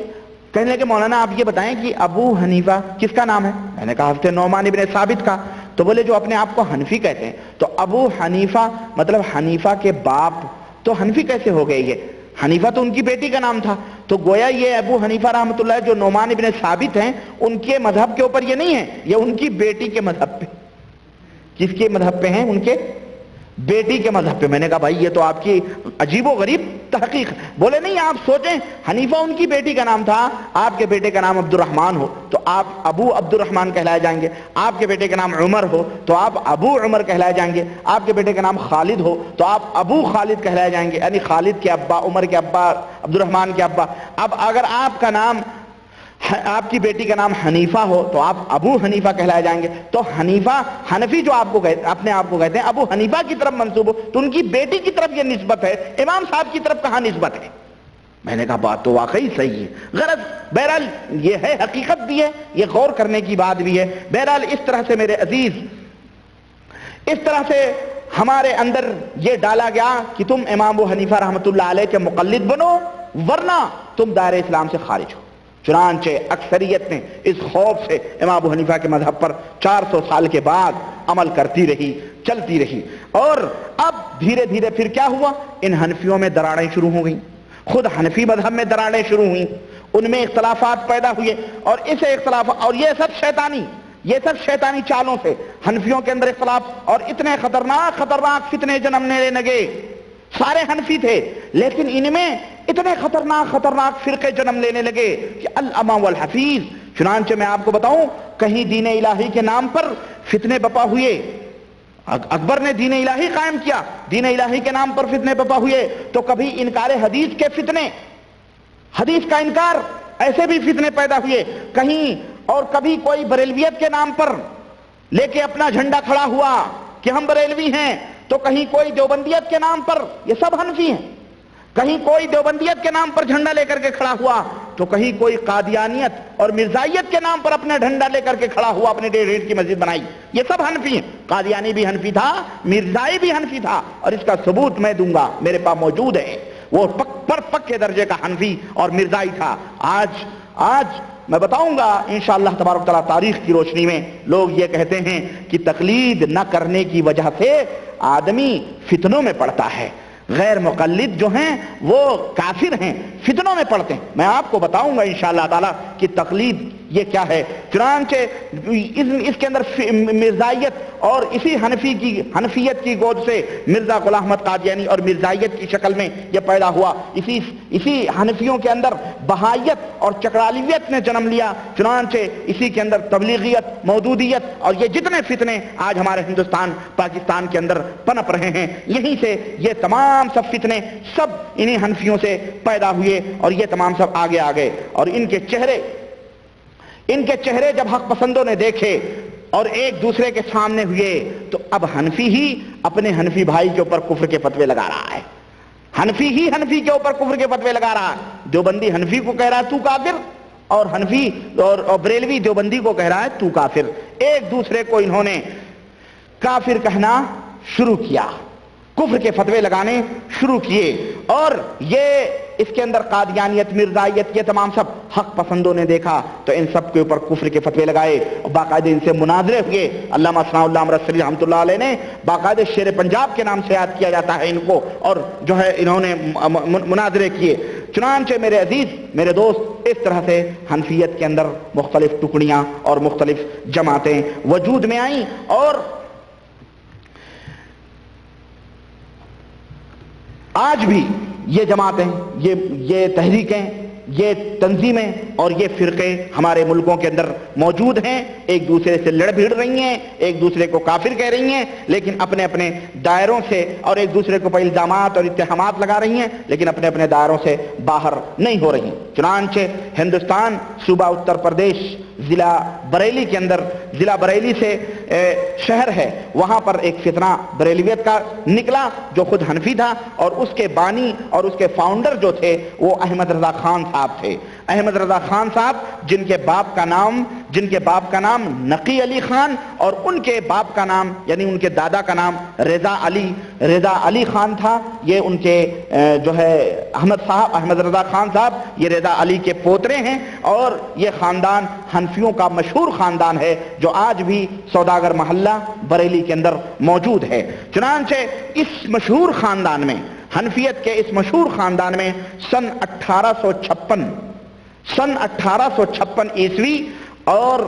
کہنے لگے مولانا آپ یہ بتائیں کہ ابو حنیفہ کس کا نام ہے؟ میں نے کہا حضرت نعمان ابن ثابت کا۔ تو بولے جو اپنے آپ کو حنفی کہتے ہیں، تو ابو حنیفہ مطلب حنیفہ کے باپ، تو حنفی کیسے ہو گئے؟ یہ حنیفہ تو ان کی بیٹی کا نام تھا، تو گویا یہ ابو حنیفہ رحمۃ اللہ جو نعمان ابن ثابت ہیں ان کے مذہب کے اوپر یہ نہیں ہے، یہ ان کی بیٹی کے مذہب پہ. کس کے مذہب پہ ہیں؟ ان کے بیٹی کے مذہب پہ. میں نے کہا بھائی یہ تو آپ کی عجیب و غریب تحقیق. بولے نہیں، آپ سوچیں، حنیفہ ان کی بیٹی کا نام تھا، آپ کے بیٹے کا نام عبد الرحمن ہو تو آپ ابو عبد الرحمن کہلائے جائیں گے، آپ کے بیٹے کا نام عمر ہو تو آپ ابو عمر کہلائے جائیں گے، آپ کے بیٹے کا نام خالد ہو تو آپ ابو خالد کہلائے جائیں گے، یعنی خالد کے ابا، عمر کے ابا، عبد الرحمن کے ابا. اب اگر آپ کا نام، آپ کی بیٹی کا نام حنیفہ ہو تو آپ ابو حنیفہ کہلائے جائیں گے. تو حنیفہ، حنفی جو آپ کو اپنے آپ کو کہتے ہیں، ابو حنیفہ کی طرف منسوب ہو تو ان کی بیٹی کی طرف یہ نسبت ہے، امام صاحب کی طرف کہاں نسبت ہے؟ میں نے کہا بات تو واقعی صحیح ہے. غرض بہرحال یہ ہے، حقیقت بھی ہے، یہ غور کرنے کی بات بھی ہے. بہرحال اس طرح سے میرے عزیز، اس طرح سے ہمارے اندر یہ ڈالا گیا کہ تم امام ابو حنیفہ رحمۃ اللہ علیہ کے مقلد بنو ورنہ تم دائرہ اسلام سے خارج ہو. چنانچہ اکثریت نے اس خوف سے امام ابو حنیفہ کے مذہب پر 400 سال کے بعد عمل کرتی رہی، چلتی رہی. اور اب دھیرے دھیرے پھر کیا ہوا؟ ان حنفیوں میں دراڑیں شروع ہو گئیں، خود حنفی مذہب میں دراڑیں شروع ہوئیں، ان میں اختلافات پیدا ہوئے. اور اسے اختلاف، اور یہ سب شیطانی چالوں سے حنفیوں کے اندر اختلاف، اور اتنے خطرناک فتنے جنم لینے لگے. سارے حنفی تھے لیکن ان میں اتنے خطرناک فرقے جنم لینے لگے کہ الامہ والحفیظ. چنانچہ میں آپ کو بتاؤں، کہیں دین الہی کے نام پر فتنے بپا ہوئے. اکبر نے دین الہی قائم کیا، دین الہی کے نام پر فتنے بپا ہوئے. تو کبھی انکار حدیث کے فتنے، حدیث کا انکار، ایسے بھی فتنے پیدا ہوئے کہیں. اور کبھی کوئی بریلویت کے نام پر لے کے اپنا جھنڈا کھڑا ہوا کہ ہم بریلوی ہیں، تو کہیں کوئی دیوبندیت کے نام پر، یہ سب حنفی ہیں، کہیں کوئی دیوبندیت کے نام پر جھنڈا لے کر کے کھڑا ہوا، تو کہیں کوئی قادیانیت اور مرزائیت کے نام پر اپنا جھنڈا لے کر کے کھڑا ہوا، اپنے 1.5 اینٹ کی مسجد بنائی. یہ سب حنفی ہیں. قادیانی بھی حنفی تھا، مرزائی بھی حنفی تھا، اور اس کا ثبوت میں دوں گا، میرے پاس موجود ہے. وہ پکے درجے کا حنفی اور مرزائی تھا. آج میں بتاؤں گا انشاءاللہ تبارک تعالیٰ، تاریخ کی روشنی میں لوگ یہ کہتے ہیں کہ تقلید نہ کرنے کی وجہ سے آدمی فتنوں میں پڑتا ہے. غیر مقلد جو ہیں وہ کافر ہیں، فتنوں میں پڑتے ہیں. میں آپ کو بتاؤں گا انشاءاللہ تعالیٰ کہ تقلید یہ کیا ہے. چنانچہ اس کے اندر مرزائیت اور اسی حنفیت کی گود سے مرزا غلام احمد قادیانی اور مرزائیت کی شکل میں یہ پیدا ہوا. اسی حنفیوں کے اندر بہائیت اور چکرالیت نے جنم لیا. چنانچہ اسی کے اندر تبلیغیت، مودودیت اور یہ جتنے فتنے آج ہمارے ہندوستان، پاکستان کے اندر پنپ رہے ہیں، یہیں سے یہ تمام سب فتنے سب انہی حنفیوں سے پیدا ہوئے اور یہ تمام سب آگے آگئے. اور ان کے چہرے جب حق پسندوں نے دیکھے اور ایک دوسرے کے سامنے ہوئے تو اب حنفی ہی اپنے حنفی بھائی کے اوپر کفر کے فتوے لگا رہا ہے، حنفی ہی حنفی کے اوپر کفر کے فتوے لگا رہا ہے. دیوبندی حنفی کو کہہ رہا ہے تو کافر، اور حنفی اور بریلوی دیوبندی کو کہہ رہا ہے تو کافر. ایک دوسرے کو انہوں نے کافر کہنا شروع کیا، کفر کے فتوے لگانے شروع کیے. اور یہ اس کے اندر قادیانیت، مرزائیت، یہ تمام سب حق پسندوں نے دیکھا تو ان سب کے اوپر کفر کے فتوے لگائے اور باقاعدہ ان سے مناظرے ہوئے. علامہ ثناء اللہ امرتسری رحمۃ اللہ علیہ نے باقاعدہ شیر پنجاب کے نام سے یاد کیا جاتا ہے ان کو، اور جو ہے انہوں نے مناظرے کیے. چنانچہ میرے عزیز، میرے دوست، اس طرح سے حنفیت کے اندر مختلف ٹکڑیاں اور مختلف جماعتیں وجود میں آئیں. اور آج بھی یہ جماعتیں، یہ تحریکیں، یہ تنظیمیں اور یہ فرقے ہمارے ملکوں کے اندر موجود ہیں. ایک دوسرے سے لڑ بھیڑ رہی ہیں، ایک دوسرے کو کافر کہہ رہی ہیں، لیکن اپنے اپنے دائروں سے، اور ایک دوسرے کو الزامات اور اتہامات لگا رہی ہیں، لیکن اپنے اپنے دائروں سے باہر نہیں ہو رہی. چنانچہ ہندوستان، صوبہ اتر پردیش، ضلع بریلی کے اندر، ضلع بریلی سے شہر ہے، وہاں پر ایک فتنہ بریلویت کا نکلا جو خود حنفی تھا، اور اس کے بانی اور اس کے فاؤنڈر جو تھے وہ احمد رضا خان صاحب تھے. احمد رضا خان صاحب جن کے باپ کا نام نقی علی خان اور ان کے باپ کا نام یعنی ان کے دادا کا نام رضا علی خان تھا. یہ ان کے جو ہے احمد رضا خان صاحب یہ رضا علی کے پوترے ہیں، اور یہ خاندان حنفیوں کا مشہور خاندان ہے جو آج بھی سوداگر محلہ بریلی کے اندر موجود ہے. چنانچہ اس مشہور خاندان میں حنفیت کے اس مشہور خاندان میں سن 1856 عیسوی اور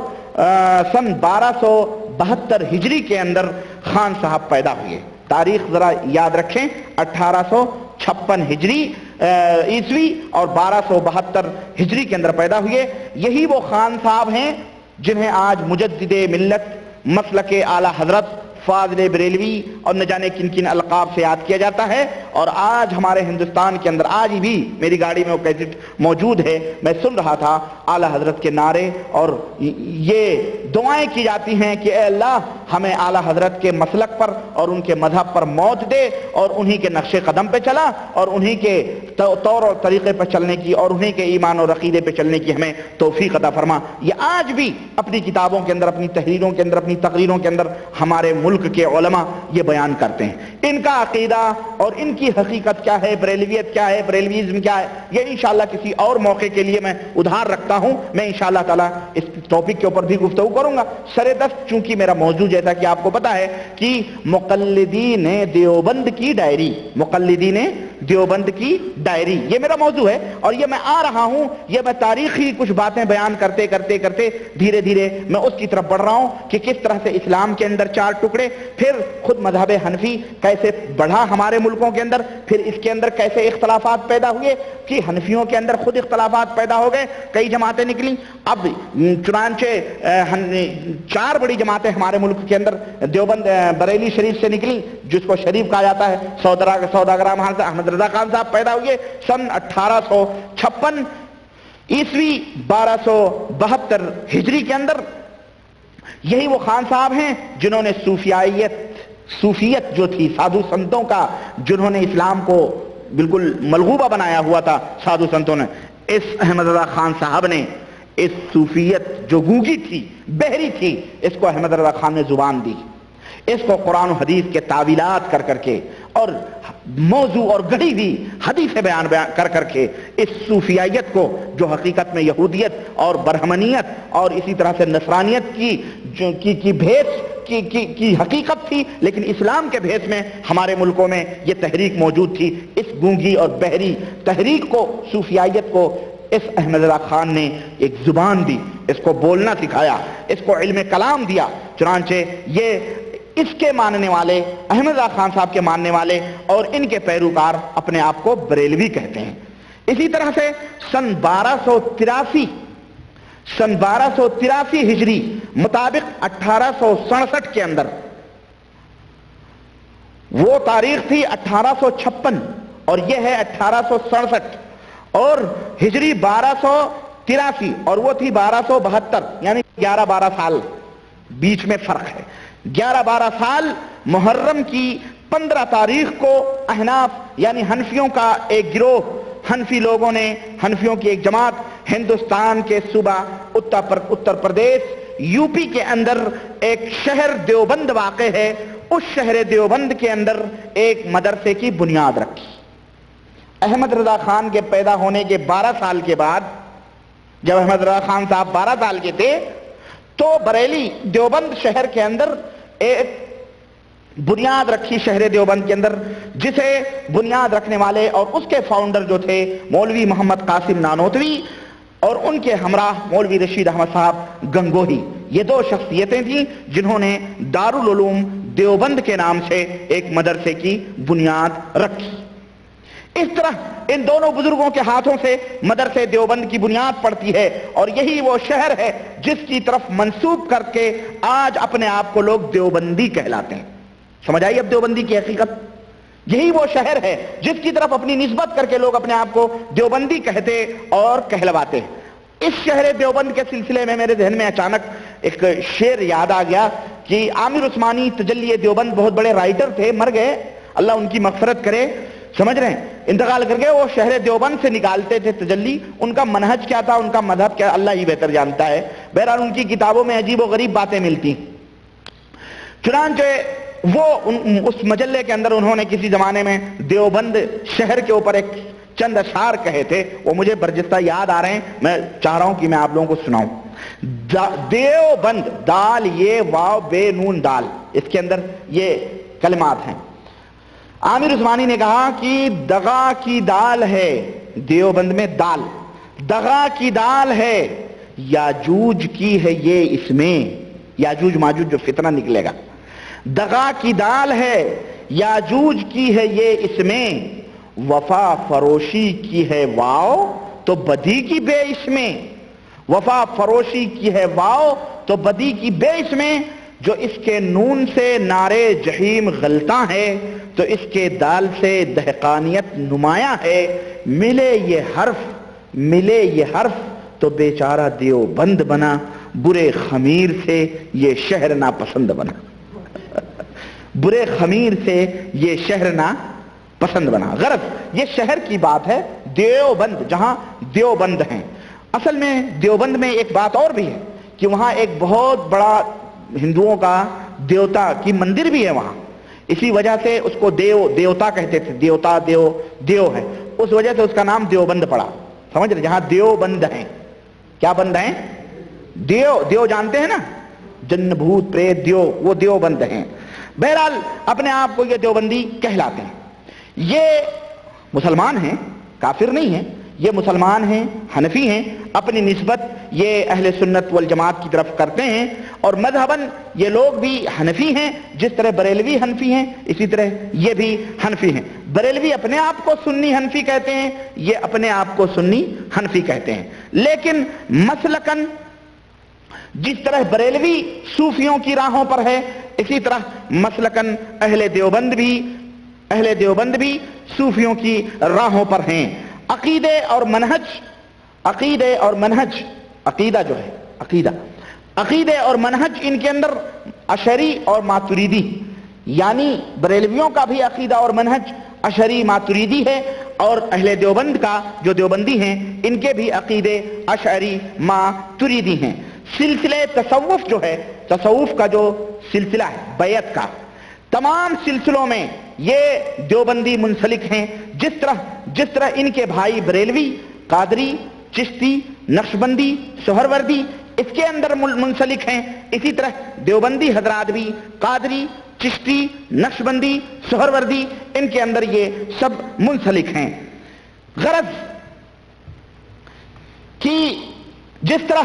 سن 1272 ہجری کے اندر خان صاحب پیدا ہوئے. تاریخ ذرا یاد رکھیں، 1856 ہجری عیسوی اور 1272 ہجری کے اندر پیدا ہوئے. یہی وہ خان صاحب ہیں جنہیں آج مجدد ملت، مسلک اعلی حضرت، فاضل بریلوی اور نہ جانے کن کن القاب سے یاد کیا جاتا ہے. اور آج ہمارے ہندوستان کے اندر آج بھی میری گاڑی میں وہ کیسٹ موجود ہے، میں سن رہا تھا، اعلی حضرت کے نعرے اور یہ دعائیں کی جاتی ہیں کہ اے اللہ ہمیں اعلی حضرت کے مسلک پر اور ان کے مذہب پر موت دے اور انہی کے نقش قدم پہ چلا اور انہی کے طور اور طریقے پر چلنے کی اور انہی کے ایمان اور عقیدے پہ چلنے کی ہمیں توفیق عطا فرما. یہ آج بھی اپنی کتابوں کے اندر، اپنی تحریروں کے اندر، اپنی تقریروں کے اندر ہمارے ملک کے علماء یہ بیان کرتے ہیں. ان کا عقیدہ اور ان کی حقیقت کیا ہے، بریلویت کیا ہے، بریلویزم کیا ہے، یہ انشاءاللہ کسی اور موقع کے لیے میں ادھار رکھتا ہوں. میں انشاءاللہ تعالی اس ٹاپک کے اوپر بھی گفتگو کروں گا. سر دست چونکہ میرا موضوع جیسا کہ آپ کو پتا ہے کہ مقلدین دیوبند کی ڈائری، مقلدین دیوبند کی ڈائری، یہ میرا موضوع ہے. اور یہ میں آ رہا ہوں، یہ میں تاریخی کچھ باتیں بیان کرتے کرتے کرتے دھیرے دھیرے میں اس کی طرف بڑھ رہا ہوں کہ کس طرح سے اسلام کے اندر 4 ٹکڑے، پھر خود مذہب حنفی کیسے بڑھا ہمارے ملکوں کے اندر، پھر اس کے اندر کیسے اختلافات پیدا ہوئے کہ حنفیوں کے اندر خود اختلافات پیدا ہو گئے، کئی جماعتیں نکلیں. اب چنانچہ 4 بڑی جماعتیں ہمارے ملک کے اندر دیوبند بریلی شریف سے نکلیں، جس کو شریف کہا جاتا ہے. سوداگر احمد رضا خان صاحب پیدا ہوئے سن 1856 عیسوی 1272 ہجری کے اندر. یہی وہ خان صاحب ہیں جنہوں نے صوفیت جو تھی، سادھو سنتوں کا، جنہوں نے اسلام کو بالکل ملغوبہ بنایا ہوا تھا سادھو سنتوں نے، اس احمد رضا خان صاحب نے اس صوفیت جو گونگی تھی، بہری تھی، اس کو احمد رضا خان نے زبان دی. اس کو قرآن و حدیث کے تعویلات کر کر کے اور موضوع اور گڑھی ہوئی حدیث بیان کر کر کے اس صوفیائیت کو، جو حقیقت میں یہودیت اور برہمنیت اور اسی طرح سے نصرانیت کی بھیس کی حقیقت تھی، لیکن اسلام کے بھیس میں ہمارے ملکوں میں یہ تحریک موجود تھی. اس گونگی اور بہری تحریک کو، صوفیائیت کو، اس احمد رضا خان نے ایک زبان دی، اس کو بولنا سکھایا، اس کو علم کلام دیا. چنانچہ یہ اس کے ماننے والے، احمد رضا خان صاحب کے ماننے والے اور ان کے پیروکار اپنے آپ کو بریلوی کہتے ہیں. اسی طرح سے سن 1283 ہجری مطابق 1867 کے اندر، وہ تاریخ تھی 1856 اور یہ ہے 1867، اور ہجری 1283 اور وہ تھی 1272، یعنی 11-12 سال بیچ میں فرق ہے. 11-12 سال. محرم کی 15 تاریخ کو احناف یعنی حنفیوں کا ایک گروہ، حنفی لوگوں نے، حنفیوں کی ایک جماعت ہندوستان کے صوبہ اتر پردیش یو پی کے اندر ایک شہر دیوبند واقع ہے، اس شہر دیوبند کے اندر ایک مدرسے کی بنیاد رکھی. احمد رضا خان کے پیدا ہونے کے 12 سال کے بعد، جب احمد رضا خان صاحب 12 سال کے تھے، تو بریلی دیوبند شہر کے اندر ایک بنیاد رکھی، شہر دیوبند کے اندر، جسے بنیاد رکھنے والے اور اس کے فاؤنڈر جو تھے مولوی محمد قاسم نانوتوی اور ان کے ہمراہ مولوی رشید احمد صاحب گنگوہی. یہ 2 شخصیتیں تھیں جنہوں نے دارالعلوم دیوبند کے نام سے ایک مدرسے کی بنیاد رکھی. اس طرح ان دونوں بزرگوں کے ہاتھوں سے مدرسے دیوبند کی بنیاد پڑتی ہے، اور یہی وہ شہر ہے جس کی طرف منسوب کر کے آج اپنے آپ کو لوگ دیوبندی کہلاتے ہیں. سمجھ آئی اب دیوبندی کی حقیقت؟ یہی وہ شہر ہے جس کی طرف اپنی نسبت کر کے لوگ اپنے آپ کو دیوبندی کہتے اور کہلواتے ہیں. اس شہر دیوبند کے سلسلے میں میرے ذہن میں اچانک ایک شعر یاد آ گیا کہ عامر عثمانی تجلی دیوبند بہت بڑے رائٹر تھے، مر گئے، اللہ ان کی مغفرت کرے، سمجھ رہے ہیں، انتقال کر گئے. وہ شہر دیوبند سے نکالتے تھے تجلی. ان کا منہج کیا تھا، ان کا مذہب کیا، اللہ ہی بہتر جانتا ہے. بہرحال ان کی کتابوں میں عجیب و غریب باتیں ملتی. چنانچہ وہ اس مجلے کے اندر انہوں نے کسی زمانے میں دیوبند شہر کے اوپر ایک چند اشعار کہے تھے، وہ مجھے برجستہ یاد آ رہے ہیں، میں چاہ رہا ہوں کہ میں آپ لوگوں کو سناؤں. دیوبند، دال یہ واو بے نون دال، اس کے اندر یہ کلمات ہیں. عامر عثمانی نے کہا کہ دغا کی دال ہے، دیوبند میں دال، دغا کی دال ہے، یاجوج کی ہے یہ اس میں، یاجوج ماجوج جو فتنہ نکلے گا، دغا کی دال ہے، یاجوج کی ہے یہ اس میں، وفا فروشی کی ہے واؤ تو بدی کی بے اس میں، وفا فروشی کی ہے واؤ تو بدی کی بے اس میں، جو اس کے نون سے نارے جہیم غلطاں ہے تو اس کے دال سے دہقانیت نمایاں ہے، ملے یہ حرف تو بیچارہ دیوبند بنا، برے خمیر سے یہ شہر ناپسند بنا، برے خمیر سے یہ شہر ناپسند بنا۔ غرض یہ شہر کی بات ہے، دیوبند جہاں دیوبند ہیں۔ اصل میں دیوبند میں ایک بات اور بھی ہے کہ وہاں ایک بہت بڑا ہندوؤں کا دیوتا کی مندر بھی ہے وہاں، اسی وجہ سے اس کو دیوتا کہتے تھے، دیوتا دیو ہے، اس وجہ سے اس کا نام دیوبند پڑا، سمجھ رہے؟ جہاں دیوبند ہیں، کیا بند ہیں؟ دیو جانتے ہیں نا، جن بھوت پریت دیو، وہ دیوبند ہیں۔ بہرحال اپنے آپ کو یہ دیوبندی کہلاتے ہیں۔ یہ مسلمان ہیں، کافر نہیں ہیں، یہ مسلمان ہیں، حنفی ہیں، اپنی نسبت یہ اہل سنت والجماعت کی طرف کرتے ہیں، اور مذہباً یہ لوگ بھی حنفی ہیں، جس طرح بریلوی حنفی ہیں اسی طرح یہ بھی حنفی ہیں۔ بریلوی اپنے آپ کو سنی حنفی کہتے ہیں، یہ اپنے آپ کو سنی حنفی کہتے ہیں، لیکن مسلکاً جس طرح بریلوی صوفیوں کی راہوں پر ہے، اسی طرح مسلکاً اہل دیوبند بھی صوفیوں کی راہوں پر ہیں۔ عقیدہ اور منہج ان کے اندر اشعری اور ماتریدی، یعنی بریلویوں کا بھی عقیدہ اور منہج اشعری ماتریدی ہے، اور اہل دیوبند کا جو دیوبندی ہیں ان کے بھی عقیدے اشعری ماتریدی ہیں۔ سلسلہ تصوف جو ہے، تصوف کا جو سلسلہ ہے بیعت کا، تمام سلسلوں میں یہ دیوبندی منسلک ہیں، جس طرح ان کے بھائی بریلوی، قادری، چشتی، نقشبندی، سہروردی اس کے اندر منسلک ہیں، اسی طرح دیوبندی حضرات بھی قادری، چشتی، نقشبندی، سہروردی ان کے اندر یہ سب منسلک ہیں۔ غرض کہ جس طرح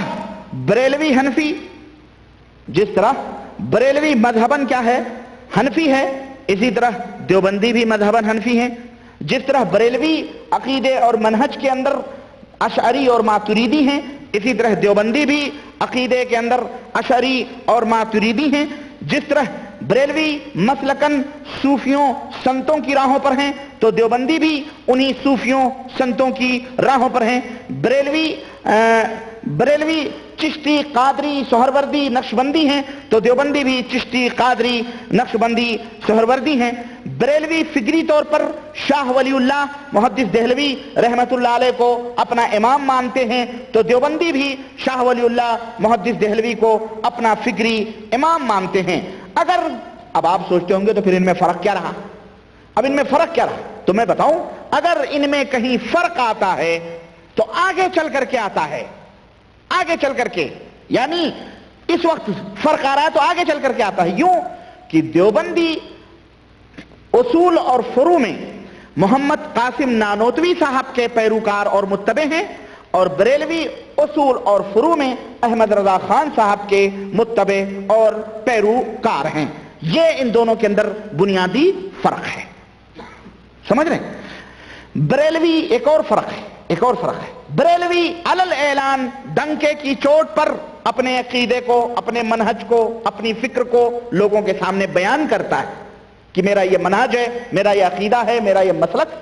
بریلوی مذہباً کیا ہے؟ حنفی ہے، اسی طرح دیوبندی بھی مذہباً حنفی ہیں۔ جس طرح بریلوی عقیدے اور منہج کے اندر اشعری اور ماتریدی ہیں، اسی طرح دیوبندی بھی عقیدے کے اندر اشعری اور ماتریدی ہیں۔ جس طرح بریلوی مسلکاً صوفیوں سنتوں کی راہوں پر ہیں تو دیوبندی بھی انہی صوفیوں سنتوں کی راہوں پر ہیں۔ بریلوی چشتی، قادری، سہروردی، نقشبندی ہیں تو دیوبندی بھی چشتی، قادری، نقشبندی، سہروردی ہیں۔ بریلوی فکری طور پر شاہ ولی اللہ محدث دہلوی رحمت اللہ علیہ کو اپنا امام مانتے ہیں تو دیوبندی بھی شاہ ولی اللہ محدث دہلوی کو اپنا فکری امام مانتے ہیں۔ اب آپ سوچتے ہوں گے تو پھر ان میں فرق کیا رہا؟ تو میں بتاؤں، اگر ان میں کہیں فرق آتا ہے تو آگے چل کر کے آتا ہے، یعنی اس وقت فرق آ رہا ہے تو آگے چل کر کے آتا ہے۔ یوں کہ دیوبندی اصول اور فروع میں محمد قاسم نانوتوی صاحب کے پیروکار اور متبع ہیں، اور بریلوی اصول اور فروع میں احمد رضا خان صاحب کے متبع اور پیروکار ہیں۔ یہ ان دونوں کے اندر بنیادی فرق ہے، سمجھ رہے ہیں؟ بریلوی ایک اور فرق ہے، بریلوی علل اعلان ڈنکے کی چوٹ پر اپنے عقیدے کو، اپنے منہج کو، اپنی فکر کو لوگوں کے سامنے بیان کرتا ہے کہ میرا یہ منہج ہے، میرا یہ عقیدہ ہے، میرا یہ مسلک ہے۔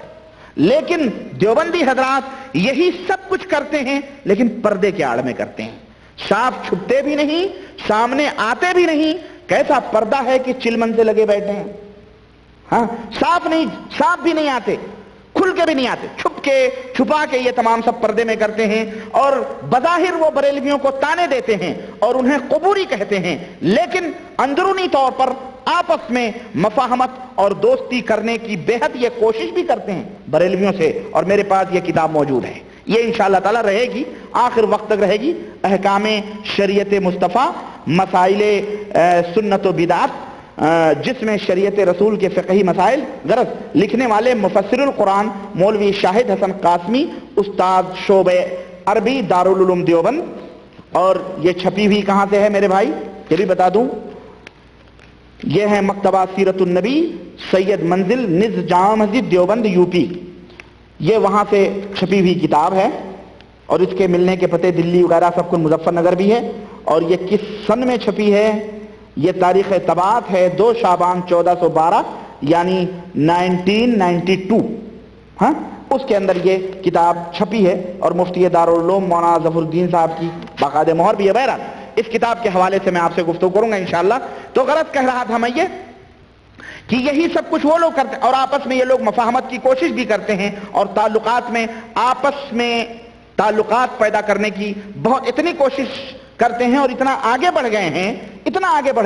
لیکن دیوبندی حضرات یہی سب کچھ کرتے ہیں لیکن پردے کے آڑ میں کرتے ہیں، صاف چھپتے بھی نہیں، سامنے آتے بھی نہیں۔ کیسا پردہ ہے کہ چلمن سے لگے بیٹھے ہیں، ہاں، صاف بھی نہیں آتے، کھل کے بھی نہیں آتے، چھپا کے یہ تمام سب پردے میں کرتے ہیں، اور بظاہر وہ بریلویوں کو تانے دیتے ہیں اور انہیں قبوری کہتے ہیں، لیکن اندرونی طور پر آپس میں مفاہمت اور دوستی کرنے کی بے حد یہ کوشش بھی کرتے ہیں بریلویوں سے، اور میرے پاس یہ کتاب موجود ہے، یہ انشاءاللہ تعالی رہے گی، آخر وقت تک رہے گی، احکام شریعت مصطفیٰ، مسائل سنت و بدعت جس میں شریعت رسول کے فقہی مسائل غرض لکھنے والے مفسر القرآن مولوی شاہد حسن قاسمی، استاد شعبہ عربی دارالعلوم دیوبند۔ اور یہ چھپی ہوئی کہاں سے ہے میرے بھائی یہ بھی بتا دوں، یہ ہے مکتبہ سیرت النبی سید منزل نز جامع مسجد دیوبند یو پی، یہ وہاں سے چھپی ہوئی کتاب ہے، اور اس کے ملنے کے پتے دلی وغیرہ سب کچھ مظفر نگر بھی ہے۔ اور یہ کس سن میں چھپی ہے؟ یہ تاریخ طباعت ہے 2 شعبان 1412 یعنی 1992، ہاں اس کے اندر یہ کتاب چھپی ہے، اور مفتی دارالعلوم مولانا ظفر الدین صاحب کی باقاعدہ مہر بھی ہے۔ بہرحال اس کتاب کے حوالے سے میں آپ سے گفتگو کروں گا انشاءاللہ۔ تو غلط کہہ رہا تھا میں یہ کہ یہی سب کچھ وہ لوگ کرتے ہیں، اور آپس میں یہ لوگ مفاہمت کی کوشش بھی کرتے ہیں، اور تعلقات میں آپس میں تعلقات پیدا کرنے کی بہت اتنی کوشش کرتے ہیں، اور اتنا آگے بڑھ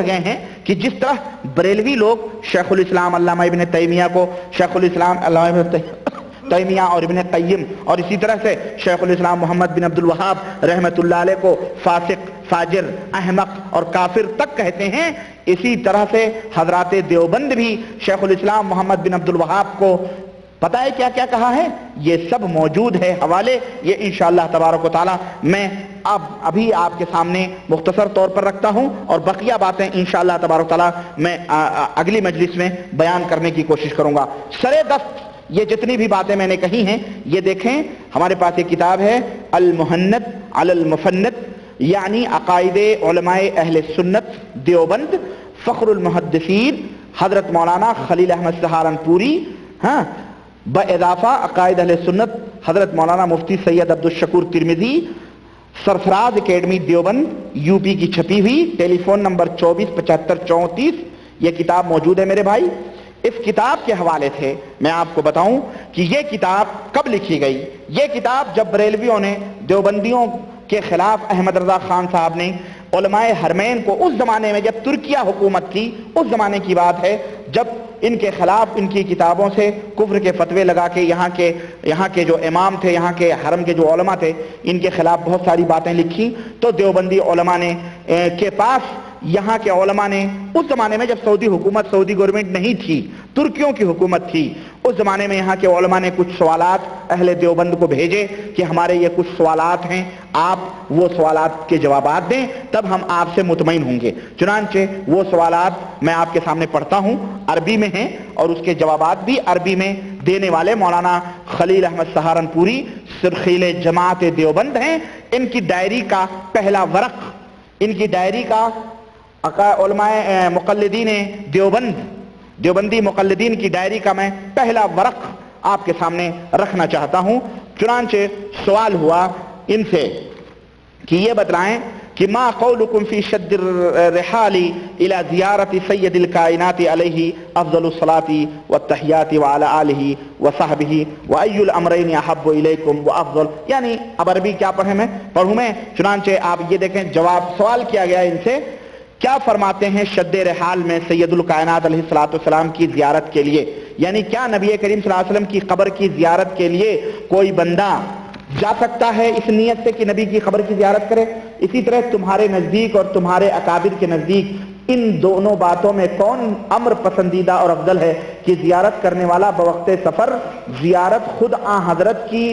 گئے ہیں کہ جس طرح بریلوی لوگ شیخ الاسلام علامہ ابن تیمیہ کو شیخ الاسلام علامہ ابن تیمیہ اور ابن قیم، اور اسی طرح سے شیخ الاسلام محمد بن عبد الوہاب رحمۃ اللہ علیہ کو فاسق، فاجر، احمق اور کافر تک کہتے ہیں، اسی طرح سے حضرات دیوبند بھی شیخ الاسلام محمد بن عبد الوہاب کو پتہ ہے کیا کیا کہا ہے؟ یہ سب موجود ہے حوالے، یہ انشاءاللہ تبارک و تعالی میں ابھی آپ کے سامنے مختصر طور پر رکھتا ہوں، اور بقیہ باتیں انشاءاللہ تبارک و تعالی میں اگلی مجلس میں بیان کرنے کی کوشش کروں گا۔ سرے دست یہ جتنی بھی باتیں میں نے کہی ہیں، یہ دیکھیں ہمارے پاس ایک کتاب ہے المہند علی المفند، یعنی عقائد علماء اہل سنت دیوبند، فخر المحدثین حضرت مولانا خلیل احمد سہارنپوری، ہاں باضافہ عقائد اہل سنت حضرت مولانا مفتی سید عبدالشکور ترمذی، سرفراز اکیڈمی دیوبند یو پی کی چھپی ہوئی، ٹیلی فون نمبر 247534، یہ کتاب موجود ہے میرے بھائی۔ اس کتاب کے حوالے سے میں آپ کو بتاؤں کہ یہ کتاب کب لکھی گئی۔ یہ کتاب جب بریلویوں نے دیوبندیوں کے خلاف احمد رضا خان صاحب نے علماء حرمین کو، اس زمانے میں جب ترکیہ حکومت تھی، اس زمانے کی بات ہے، جب ان کے خلاف ان کی کتابوں سے کفر کے فتوے لگا کے یہاں کے جو امام تھے، یہاں کے حرم کے جو علماء تھے، ان کے خلاف بہت ساری باتیں لکھی، تو دیوبندی علماء نے کے پاس یہاں کے علماء نے اس زمانے میں جب سعودی حکومت، سعودی گورنمنٹ نہیں تھی، ترکیوں کی حکومت تھی، اس زمانے میں یہاں کے علماء نے کچھ سوالات اہل دیوبند کو بھیجے کہ ہمارے یہ کچھ سوالات ہیں، آپ وہ سوالات کے جوابات دیں تب ہم آپ سے مطمئن ہوں گے۔ چنانچہ وہ سوالات میں آپ کے سامنے پڑھتا ہوں، عربی میں ہیں، اور اس کے جوابات بھی عربی میں دینے والے مولانا خلیل احمد سہارنپوری سرخیل جماعت دیوبند ہیں۔ ان کی ڈائری کا پہلا ورق، ان کی ڈائری کا علماء مقلدین دیوبندی مقلدین کی ڈائری کا میں پہلا ورق آپ کے سامنے رکھنا چاہتا ہوں۔ چنانچہ سوال ہوا ان سے کہ یہ بتلائیں کہ ما قولکم فی شد الرحال الى زیارت سید الکائنات علیہ افضل الصلاة والتحیات وعلی آلہ وصحبہ وای الامرین احب الیکم وافضل، یعنی اب عربی کیا پڑھوں میں، چنانچہ آپ یہ دیکھیں جواب سوال کیا گیا ان سے، کیا فرماتے ہیں شد رحال میں سید الکائنات علیہ السلام کی زیارت کے لیے، یعنی کیا نبی کریم صلی اللہ علیہ وسلم کی قبر کی زیارت کے لیے کوئی بندہ جا سکتا ہے اس نیت سے کہ نبی کی قبر کی زیارت کرے؟ اسی طرح تمہارے نزدیک اور تمہارے اکابر کے نزدیک ان دونوں باتوں میں کون امر پسندیدہ اور افضل ہے کہ زیارت کرنے والا بوقت سفر زیارت خود حضرت کی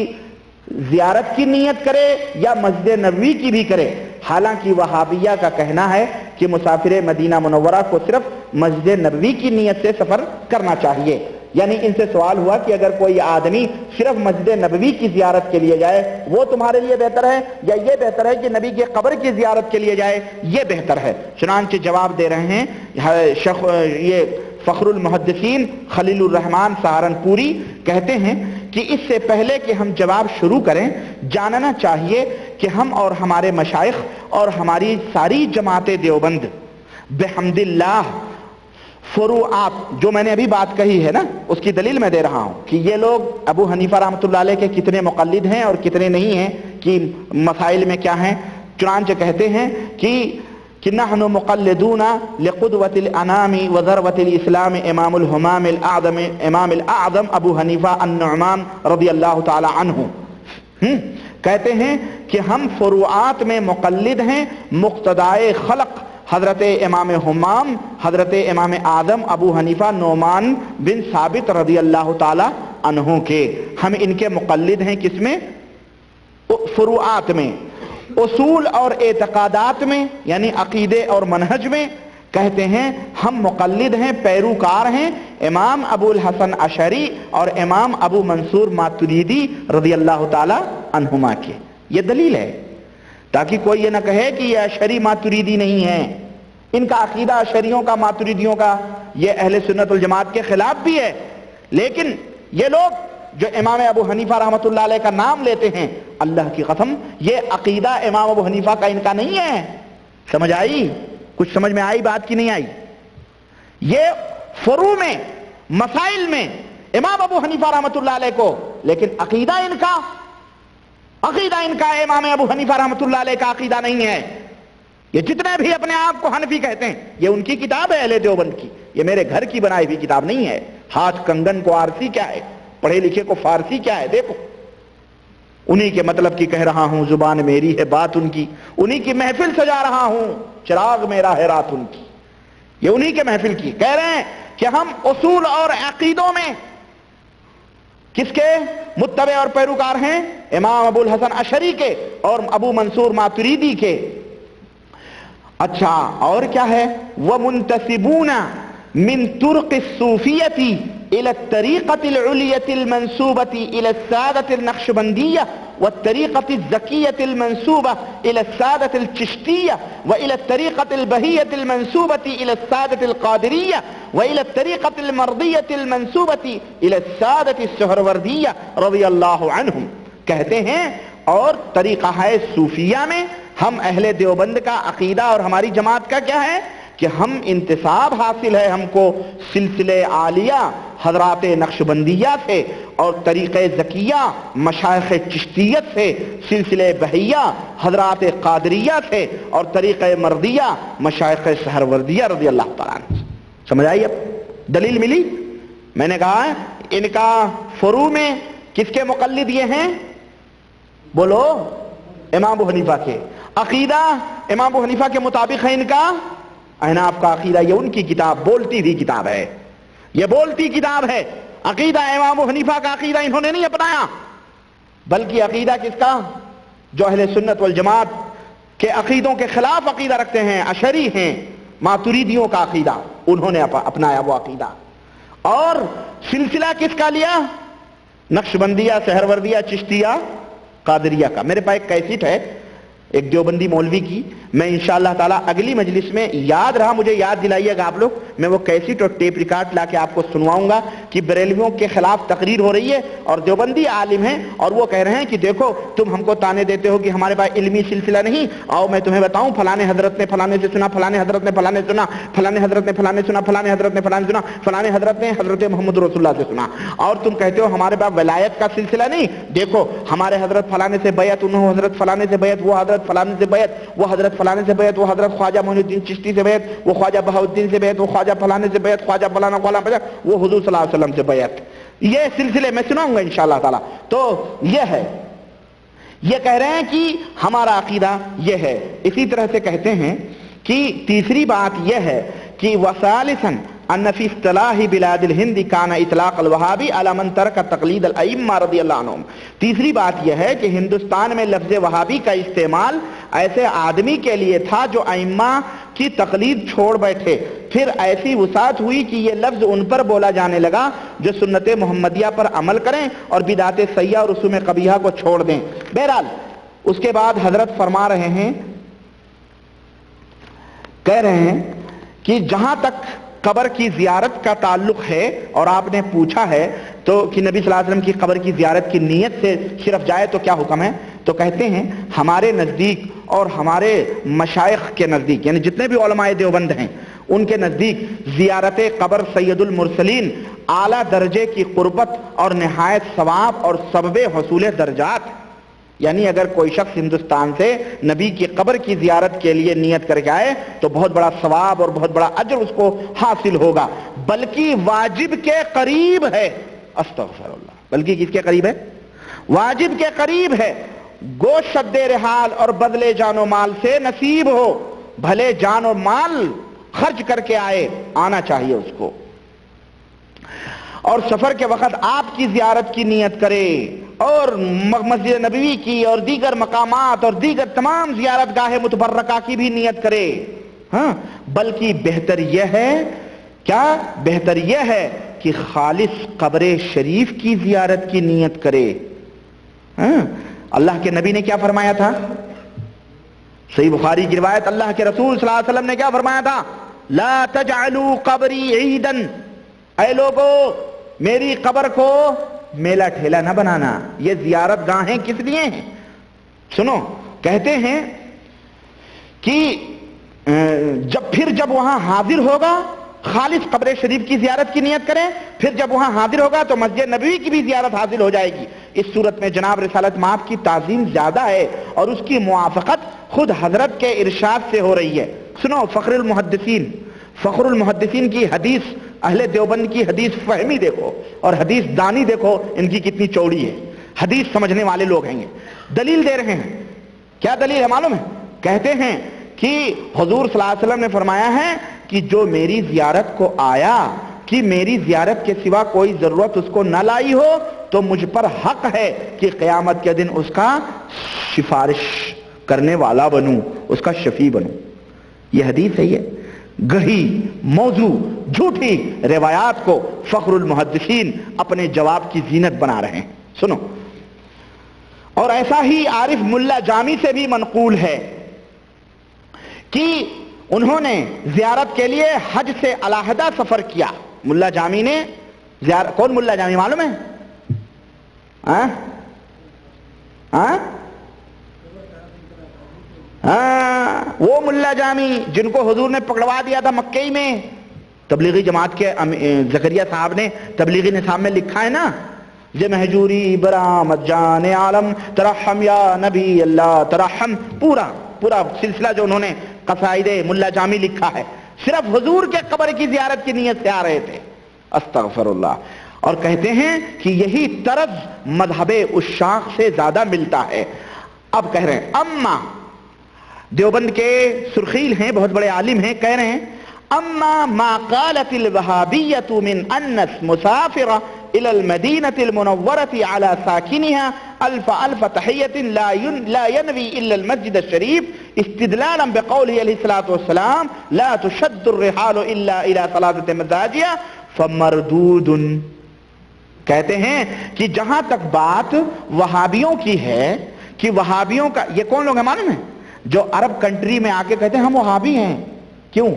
زیارت کی نیت کرے یا مسجد نبوی کی بھی کرے؟ حالانکہ وہابیہ کا کہنا ہے کہ مسافر مدینہ منورہ کو صرف مسجد نبوی کی نیت سے سفر کرنا چاہیے۔ یعنی ان سے سوال ہوا کہ اگر کوئی آدمی صرف مسجد نبوی کی زیارت کے لیے جائے وہ تمہارے لیے بہتر ہے، یا یہ بہتر ہے کہ نبی کی قبر کی زیارت کے لیے جائے یہ بہتر ہے؟ چنانچہ جواب دے رہے ہیں یہ فخر المحدثین خلیل الرحمن سہارنپوری، کہتے ہیں کہ اس سے پہلے کہ ہم جواب شروع کریں جاننا چاہیے کہ ہم اور ہمارے مشائخ اور ہماری ساری جماعت دیوبند بحمد اللہ فروعات، جو میں نے ابھی بات کہی ہے نا اس کی دلیل میں دے رہا ہوں کہ یہ لوگ ابو حنیفہ رحمۃ اللہ علیہ کے کتنے مقلد ہیں اور کتنے نہیں ہیں، کہ مسائل میں کیا ہیں۔ چنانچہ کہتے ہیں کہ نحن مقلدون لقدوۃ الانام وذروۃ الاسلام امام الہمام الاعظم امام الاعظم ابو حنیفہ النعمان رضی اللہ تعالی عنہ، کہتے ہیں کہ ہم فروعات میں مقلد ہیں مقتدائے خلق حضرت امام حمام، حضرت امام اعظم ابو حنیفہ نعمان بن ثابت رضی اللہ تعالی عنہ کے۔ ہم ان کے مقلد ہیں کس میں؟ فروعات میں، اصول اور اعتقادات میں یعنی عقیدے اور منہج میں کہتے ہیں ہم مقلد ہیں، پیروکار ہیں امام ابو الحسن اشعری اور امام ابو منصور ماتریدی رضی اللہ تعالی عنہما کے۔ یہ دلیل ہے تاکہ کوئی یہ نہ کہے کہ یہ اشعری ماتریدی نہیں ہے، ان کا عقیدہ اشعریوں کا ماتریدیوں کا یہ اہل سنت والجماعت کے خلاف بھی ہے، لیکن یہ لوگ جو امام ابو حنیفہ رحمۃ اللہ علیہ کا نام لیتے ہیں، اللہ کی قسم یہ عقیدہ امام ابو حنیفہ کا ان کا نہیں ہے۔ سمجھ آئی؟ کچھ سمجھ میں آئی بات کی نہیں آئی؟ یہ فروع میں، مسائل میں امام ابو حنیفہ رحمۃ اللہ علیہ کو، لیکن عقیدہ ان کا امام ابو حنیفہ رحمۃ اللہ علیہ کا عقیدہ نہیں ہے۔ یہ جتنے بھی اپنے آپ کو حنفی کہتے ہیں یہ ان کی کتاب ہے اہل دیوبند کی، یہ میرے گھر کی بنائی ہوئی کتاب نہیں ہے۔ ہاتھ کنگن کو آرسی کیا ہے، پڑھے لکھے کو فارسی کیا ہے، دیکھو انہی کے مطلب کی کہہ رہا ہوں، زبان میری ہے بات ان کی، انہی کی محفل سجا رہا ہوں، چراغ میرا ہے رات ان کی، یہ انہی کے محفل کی کہہ رہے ہیں کہ ہم اصول اور عقیدوں میں کس کے متبع اور پیروکار ہیں؟ امام ابو الحسن اشعری کے اور ابو منصور ماتریدی کے۔ اچھا اور کیا ہے؟ وَمُنْتَسِبُونَ مِنْ تُرْقِ الصُّوفِيَّةِ إِلَى الطَّرِيقَةِ الْعُلْيَةِ الْمَنْسُوبَةِ إِلَى السَّادَةِ النَّقْشْبَندِيَّةِ وَالطَّرِيقَةِ الزَّكِيَّةِ الْمَنْسُوبَةِ إِلَى السَّادَةِ الْچِشْتِيَّةِ وَإِلَى الطَّرِيقَةِ الْبَهِيَّةِ الْمَنْسُوبَةِ إِلَى السَّادَةِ الْقَادِرِيَّةِ وَإِلَى الطَّرِيقَةِ المرضية المنسوبة إلى السادة السہروردیہ رضی اللہ عنہم۔ کہتے ہیں اور طریقہ ہے صوفیہ میں ہم اہل دیوبند کا عقیدہ اور ہماری جماعت کا کیا ہے کہ ہم انتساب حاصل ہے ہم کو سلسلہ عالیہ حضرات نقشبندیہ سے، اور طریقہ زکیہ مشائخ چشتیت سے، سلسلہ بہیہ حضرات قادریہ سے، اور طریقہ مرضیہ مشائخ سہروردیہ رضی اللہ تعالیٰ عنہ۔ سمجھ آئی؟ اب دلیل ملی؟ میں نے کہا ان کا فروع میں کس کے مقلد یہ ہیں؟ بولو، امام ابو حنیفہ کے۔ عقیدہ امام ابو حنیفہ کے مطابق ہے ان کا، احناف کا عقیدہ یہ ان کی کتاب بولتی ہوئی کتاب ہے، یہ بولتی کتاب ہے۔ عقیدہ امام ابو حنیفہ کا عقیدہ انہوں نے نہیں اپنایا، بلکہ عقیدہ کس کا؟ جو اہل سنت والجماعت کے عقیدوں کے خلاف عقیدہ رکھتے ہیں، اشعری ہیں، ماتریدیوں کا عقیدہ انہوں نے اپنایا وہ عقیدہ۔ اور سلسلہ کس کا لیا؟ نقشبندیہ، سہروردیہ، چشتیہ، قادریہ کا۔ میرے پاس ایک کیسٹ ہے ایک دیوبندی مولوی کی، میں انشاءاللہ تعالیٰ اگلی مجلس میں یاد رہا مجھے یاد دلائیے گا آپ لوگ، میں وہ کیسٹ اور ٹیپ ریکارڈ لا کے آپ کو سنواؤں گا کہ بریلویوں کے خلاف تقریر ہو رہی ہے اور دیوبندی عالم ہیں اور وہ کہہ رہے ہیں کہ دیکھو تم ہم کو تانے دیتے ہو کہ ہمارے پاس علمی سلسلہ نہیں، آؤ میں تمہیں بتاؤں فلانے حضرت نے فلانے سے سنا، فلانے حضرت نے فلانے سنا، فلانے حضرت نے فلانے سنا، فلانے حضرت نے فلانے سنا، فلانے حضرت نے حضرت محمد رسول اللہ سے سنا، اور تم کہتے ہو ہمارے پاس ولایت کا سلسلہ نہیں، دیکھو ہمارے حضرت فلانے سے بیعت، انہوں حضرت فلانے سے بیعت، وہ حضرت فلانے سے بیعت، وہ حضرت فلانے سے بیعت، وہ حضرت خواجہ معین الدین چشتی سے بیعت، وہ خواجہ بہاؤالدین سے بیعت، وہ خواجہ فلانے سے بیعت، خواجہ فلانا وہ حضور صلی اللہ علیہ وسلم سے بیعت۔ یہ سلسلے میں سناؤں گا انشاءاللہ تعالی۔ تو یہ ہے، یہ کہہ رہے ہیں کہ ہمارا عقیدہ یہ ہے۔ اسی طرح سے کہتے ہیں کہ تیسری بات یہ ہے کہ وثالثاً ان فی اصطلاح بلاد الہند کان اطلاق الوہابی علی من ترک تقلید الائمہ رضی اللہ عنہم۔ تیسری بات یہ ہے کہ ہندوستان میں لفظ وہابی کا استعمال ایسے آدمی کے لیے تھا جو ائمہ کی تقلید چھوڑ بیٹھے، پھر ایسی وسعت ہوئی کہ یہ لفظ ان پر بولا جانے لگا جو سنت محمدیہ پر عمل کریں اور بدعت سیئہ اور رسوم قبیحہ کو چھوڑ دیں۔ بہرحال اس کے بعد حضرت فرما رہے ہیں، کہہ رہے ہیں کہ جہاں تک قبر کی زیارت کا تعلق ہے، اور آپ نے پوچھا ہے تو کہ نبی صلی اللہ علیہ وسلم کی قبر کی زیارت کی نیت سے صرف جائے تو کیا حکم ہے، تو کہتے ہیں ہمارے نزدیک اور ہمارے مشائخ کے نزدیک، یعنی جتنے بھی علماء دیوبند ہیں ان کے نزدیک زیارت قبر سید المرسلین اعلیٰ درجے کی قربت اور نہایت ثواب اور سبب حصول درجات، یعنی اگر کوئی شخص ہندوستان سے نبی کی قبر کی زیارت کے لیے نیت کر کے آئے تو بہت بڑا ثواب اور بہت بڑا اجر اس کو حاصل ہوگا، بلکہ واجب کے قریب ہے۔ استغفر اللہ، بلکہ کس کے قریب ہے؟ واجب کے قریب ہے۔ گو شد رحال اور بدلے جان و مال سے نصیب ہو، بھلے جان اور مال خرچ کر کے آئے، آنا چاہیے اس کو، اور سفر کے وقت آپ کی زیارت کی نیت کرے اور مسجد نبوی کی اور دیگر مقامات اور دیگر تمام زیارت گاہ متبرکہ کی بھی نیت کرے. ہاں، بلکہ بہتر یہ ہے، کیا بہتر یہ ہے کہ خالص قبر شریف کی زیارت کی نیت کرے. ہاں، اللہ کے نبی نے کیا فرمایا تھا؟ صحیح بخاری کی روایت، اللہ کے رسول صلی اللہ علیہ وسلم نے کیا فرمایا تھا؟ لا تجعلوا قبری عیدا، اے لوگو میری قبر کو میلہ ٹھیلا نہ بنانا. یہ زیارت گاہیں کس لیے ہیں؟ سنو، کہتے ہیں کہ جب وہاں حاضر ہوگا خالص قبر شریف کی زیارت کی نیت کریں، پھر جب وہاں حاضر ہوگا تو مسجد نبوی کی بھی زیارت حاصل ہو جائے گی. اس صورت میں جناب رسالت مآب کی تعظیم زیادہ ہے اور اس کی موافقت خود حضرت کے ارشاد سے ہو رہی ہے. سنو، فخر المحدثین کی حدیث، اہل دیوبند کی حدیث فہمی دیکھو اور حدیث دانی دیکھو ان کی کتنی چوڑی ہے. حدیث سمجھنے والے لوگ ہیں. دلیل دے رہے ہیں. کیا دلیل ہے معلوم ہے؟ کہتے ہیں کہ حضور صلی اللہ علیہ وسلم نے فرمایا ہے کہ جو میری زیارت کو آیا کہ میری زیارت کے سوا کوئی ضرورت اس کو نہ لائی ہو تو مجھ پر حق ہے کہ قیامت کے دن اس کا سفارش کرنے والا بنوں، اس کا شفیع بنوں. یہ حدیث ہے. یہ گہی موضوع جھوٹی روایات کو فخر المحدثین اپنے جواب کی زینت بنا رہے ہیں. سنو، اور ایسا ہی عارف ملا جامی سے بھی منقول ہے کہ انہوں نے زیارت کے لیے حج سے علیحدہ سفر کیا. ملا جامی نے کون ملا جامی معلوم ہے؟ وہ ملا جامی جن کو حضور نے پکڑوا دیا تھا مکے میں. تبلیغی جماعت کے زکریا صاحب نے تبلیغی نصاب میں لکھا ہے نا، یہ مہجوری برآمد جان عالم ترحم یا نبی اللہ ترحم، پورا سلسلہ جو انہوں نے قصائد ملا جامی لکھا ہے، صرف حضور کے قبر کی زیارت کی نیت سے آ رہے تھے. استغفر اللہ. اور کہتے ہیں کہ یہی طرز مذہب عشاق سے زیادہ ملتا ہے. اب کہہ رہے ہیں، اما دیوبند کے سرخیل ہیں، بہت بڑے عالم ہیں، کہہ رہے ہیں اما ما قالت الوہابیۃ من ان مسافر الى المدینة المنورة على ساکنها الف تحیۃ لا ينوی الا المسجد الشریف استدلالا بقوله علیہ الصلوۃ والسلام لا تشد الرحال الا الى ثلاثة مساجد فمردود. کہتے ہیں کہ جہاں تک بات وہابیوں کی ہے کہ وہابیوں کا، یہ کون لوگ ہیں معلوم ہے؟ جو عرب کنٹری میں آ کے کہتے ہیں ہم وہابی ہیں. کیوں؟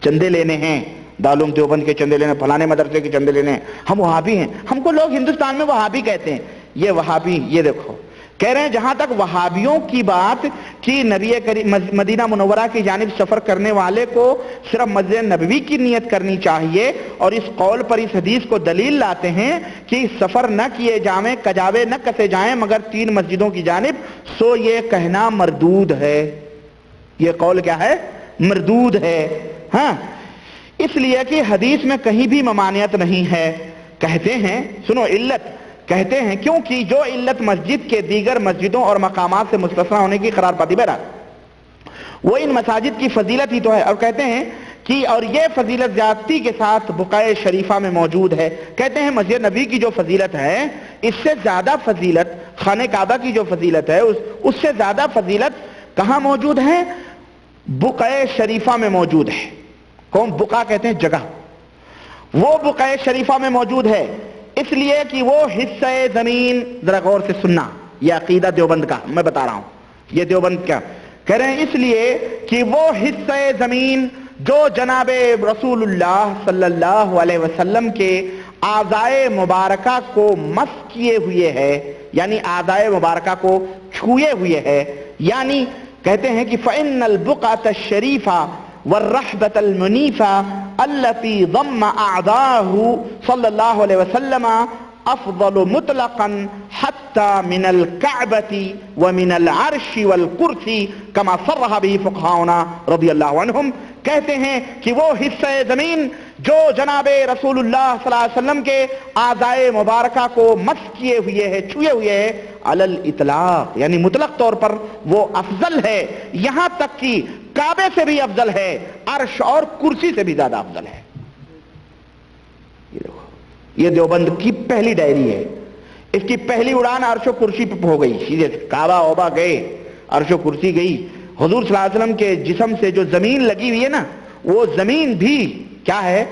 چندے لینے ہیں، دارالعلوم دیوبند کے چندے لینے، فلانے مدرسے کے چندے لینے، ہم وہابی ہیں. ہم کو لوگ ہندوستان میں وہابی کہتے ہیں. یہ وہابی، یہ دیکھو کہہ رہے ہیں جہاں تک وہابیوں کی بات کہ نبی کریم مدینہ منورہ کی جانب سفر کرنے والے کو صرف مسجد نبوی کی نیت کرنی چاہیے، اور اس قول پر اس حدیث کو دلیل لاتے ہیں کہ سفر نہ کیے جائیں، کجاوے نہ کسے جائیں مگر 3 مسجدوں کی جانب، سو یہ کہنا مردود ہے. یہ قول کیا ہے؟ مردود ہے. ہاں، اس لیے کہ حدیث میں کہیں بھی ممانعت نہیں ہے. کہتے ہیں، سنو علت، کہتے ہیں کیونکہ جو علت مسجد کے دیگر مسجدوں اور مقامات سے مستثنی ہونے کی قرار پاتی، بہرحال وہ ان مساجد کی فضیلت ہی تو ہے. اور کہتے ہیں کہ اور یہ فضیلت زیادتی کے ساتھ بقعہ شریفہ میں موجود ہے. کہتے ہیں مسجد نبی کی جو فضیلت ہے اس سے زیادہ فضیلت خانہ کعبہ کی جو فضیلت ہے اس سے زیادہ فضیلت کہاں موجود ہے؟ بقعہ شریفہ میں موجود ہے. کون بقعہ کہتے ہیں؟ جگہ. وہ بقعہ شریفہ میں موجود ہے اس لیے کہ وہ حصہ زمین، ذرا غور سے سننا، یہ عقیدہ دیوبند کا میں بتا رہا ہوں، یہ دیوبند کیا کہہ رہے ہیں، اس لیے کہ وہ حصہ زمین جو جناب رسول اللہ صلی اللہ علیہ وسلم کے اعضائے مبارکہ کو مس کیے ہوئے ہے، یعنی اعضائے مبارکہ کو چھوئے ہوئے ہے، یعنی کہتے ہیں کہ فَإِنَّ الْبُقْعَةَ الشَّرِيفَةَ والرحبة المنيفة التي ضم أعضاءه صلى الله عليه وسلم أفضل مطلقا حتى من الكعبة ومن العرش والكرسي كما صرح به فقهاؤنا رضي الله عنهم. کہتے ہیں کہ وہ حصہ زمین جو جناب رسول اللہ صلی اللہ علیہ وسلم کے اعضائے مبارکہ کو مس کیے ہوئے ہے، چھوئے ہوئے ہے، علی الاطلاق یعنی مطلق طور پر وہ افضل ہے، یہاں تک کہ کعبے سے بھی افضل ہے، عرش اور کرسی سے بھی زیادہ افضل ہے۔ یہ دیوبند کی پہلی ڈائری ہے، اس کی پہلی اڑان عرش و کرسی پہ ہو گئی، سیدھے کعبہ اوبا گئے، عرش و کرسی گئی۔ حضور صلی اللہ علیہ وسلم کے جسم سے جو زمین لگی ہوئی ہے نا، وہ زمین بھی کیا ہے؟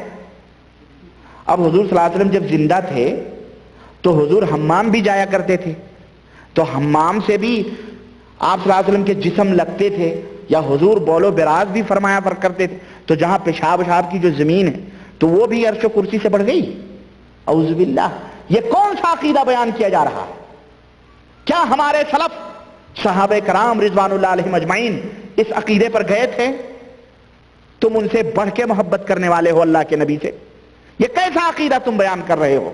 اب حضور صلی اللہ علیہ وسلم جب زندہ تھے تو حضور حمام بھی جایا کرتے تھے، تو حمام سے بھی آپ صلی اللہ علیہ وسلم کے جسم لگتے تھے، یا حضور بول و براز بھی فرمایا کرتے تھے، تو جہاں پیشاب وشاب کی جو زمین ہے تو وہ بھی عرش و کرسی سے بڑھ گئی۔ اعوذ باللہ، یہ کون سا عقیدہ بیان کیا جا رہا ہے؟ کیا ہمارے سلف صحابہ کرام رضوان اللہ علیہم اجمعین اس عقیدے پر گئے تھے؟ تم ان سے بڑھ کے محبت کرنے والے ہو اللہ کے نبی سے، یہ کیسا عقیدہ تم بیان کر رہے ہو؟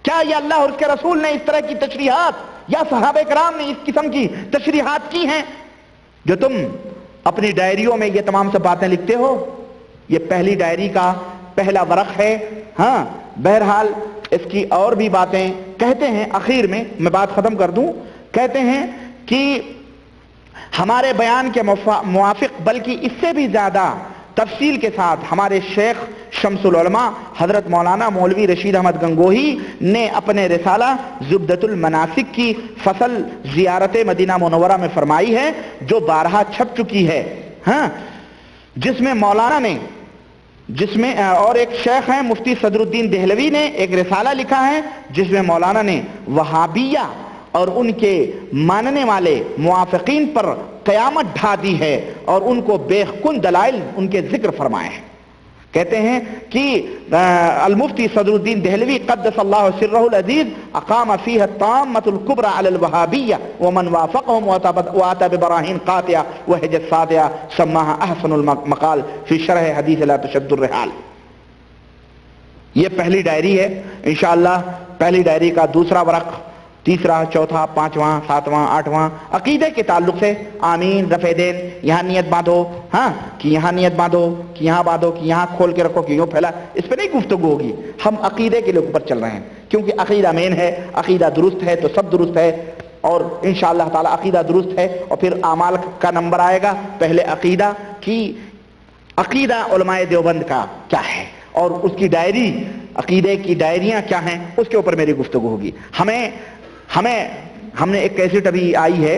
کیا یہ اللہ اور اس کے رسول نے اس طرح کی تشریحات یا صحابہ کرام نے اس قسم کی تشریحات کی ہیں جو تم اپنی ڈائریوں میں یہ تمام سب باتیں لکھتے ہو؟ یہ پہلی ڈائری کا پہلا ورق ہے۔ ہاں بہرحال اس کی اور بھی باتیں کہتے ہیں، اخیر میں میں بات ختم کر دوں، کہتے ہیں کہ ہمارے بیان کے موافق بلکہ اس سے بھی زیادہ تفصیل کے ساتھ ہمارے شیخ شمس العلماء حضرت مولانا مولوی رشید احمد گنگوہی نے اپنے رسالہ زبدۃ المناسک کی فصل زیارت مدینہ منورہ میں فرمائی ہے، جو بارہا چھپ چکی ہے، ہاں، جس میں مولانا نے اور ایک شیخ ہیں مفتی صدر الدین دہلوی نے ایک رسالہ لکھا ہے جس میں مولانا نے وہابیہ اور ان کے ماننے والے موافقین پر قیامت ڈھا دی ہے اور ان کو بے کن دلائل ان کے ذکر فرمائے ہیں۔ کہتے ہیں کہ المفتی صدر الدین دہلوی قدس اللہ سرہ العزیز اقام فیہ الطامۃ الکبریٰ علی الوہابیہ ومن وافقهم وآتى ببراہین قاطعہ وحجج ساطعہ سماہا احسن المقال فی شرح حدیث لا تشد الرحال۔ یہ پہلی ڈائری ہے، انشاءاللہ پہلی ڈائری کا دوسرا ورق، تیسرا، چوتھا، پانچواں، ساتواں، آٹھواں عقیدے کے تعلق سے آمین، رفع دین، یہاں نیت باندھو، ہاں کہ یہاں نیت باندھو، کہ یہاں باندھو، کہ یہاں کھول کے رکھو، کہ یوں پھیلا، اس پہ نہیں گفتگو ہوگی، ہم عقیدے کے اوپر چل رہے ہیں، کیونکہ عقیدہ مین ہے، عقیدہ درست ہے تو سب درست ہے، اور انشاءاللہ تعالی عقیدہ درست ہے اور پھر اعمال کا نمبر آئے گا۔ پہلے عقیدہ کی، عقیدہ علماء دیوبند کا کیا ہے اور اس کی ڈائری، عقیدے کی ڈائریاں کیا ہیں، اس کے اوپر میری گفتگو ہوگی۔ ہم نے ایک کیسٹ ابھی آئی ہے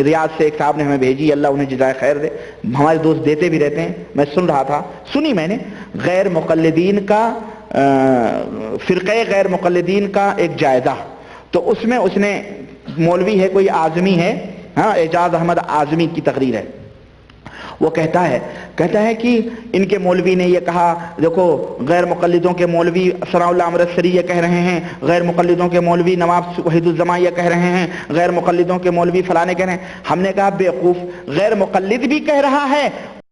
ریاض سے، ایک صاحب نے ہمیں بھیجی، اللہ انہیں جزائے خیر دے، ہمارے دوست دیتے بھی رہتے ہیں، میں سن رہا تھا، سنی میں نے غیر مقلدین کا، فرقہ غیر مقلدین کا ایک جائزہ، تو اس میں اس نے، مولوی ہے کوئی اعظمی ہے، ہاں اعجاز احمد اعظمی کی تقریر ہے، وہ کہتا ہے کہ ان کے مولوی نے یہ کہا، دیکھو غیر مقلدوں کے مولوی ثناء اللہ امرتسری یہ کہہ رہے ہیں، غیر مقلدوں کے مولوی نواب وحید الزماں یہ کہہ رہے ہیں، غیر مقلدوں کے مولوی فلانے کہہ رہے ہیں۔ ہم نے کہا بیوقوف، غیر مقلد بھی کہہ رہا ہے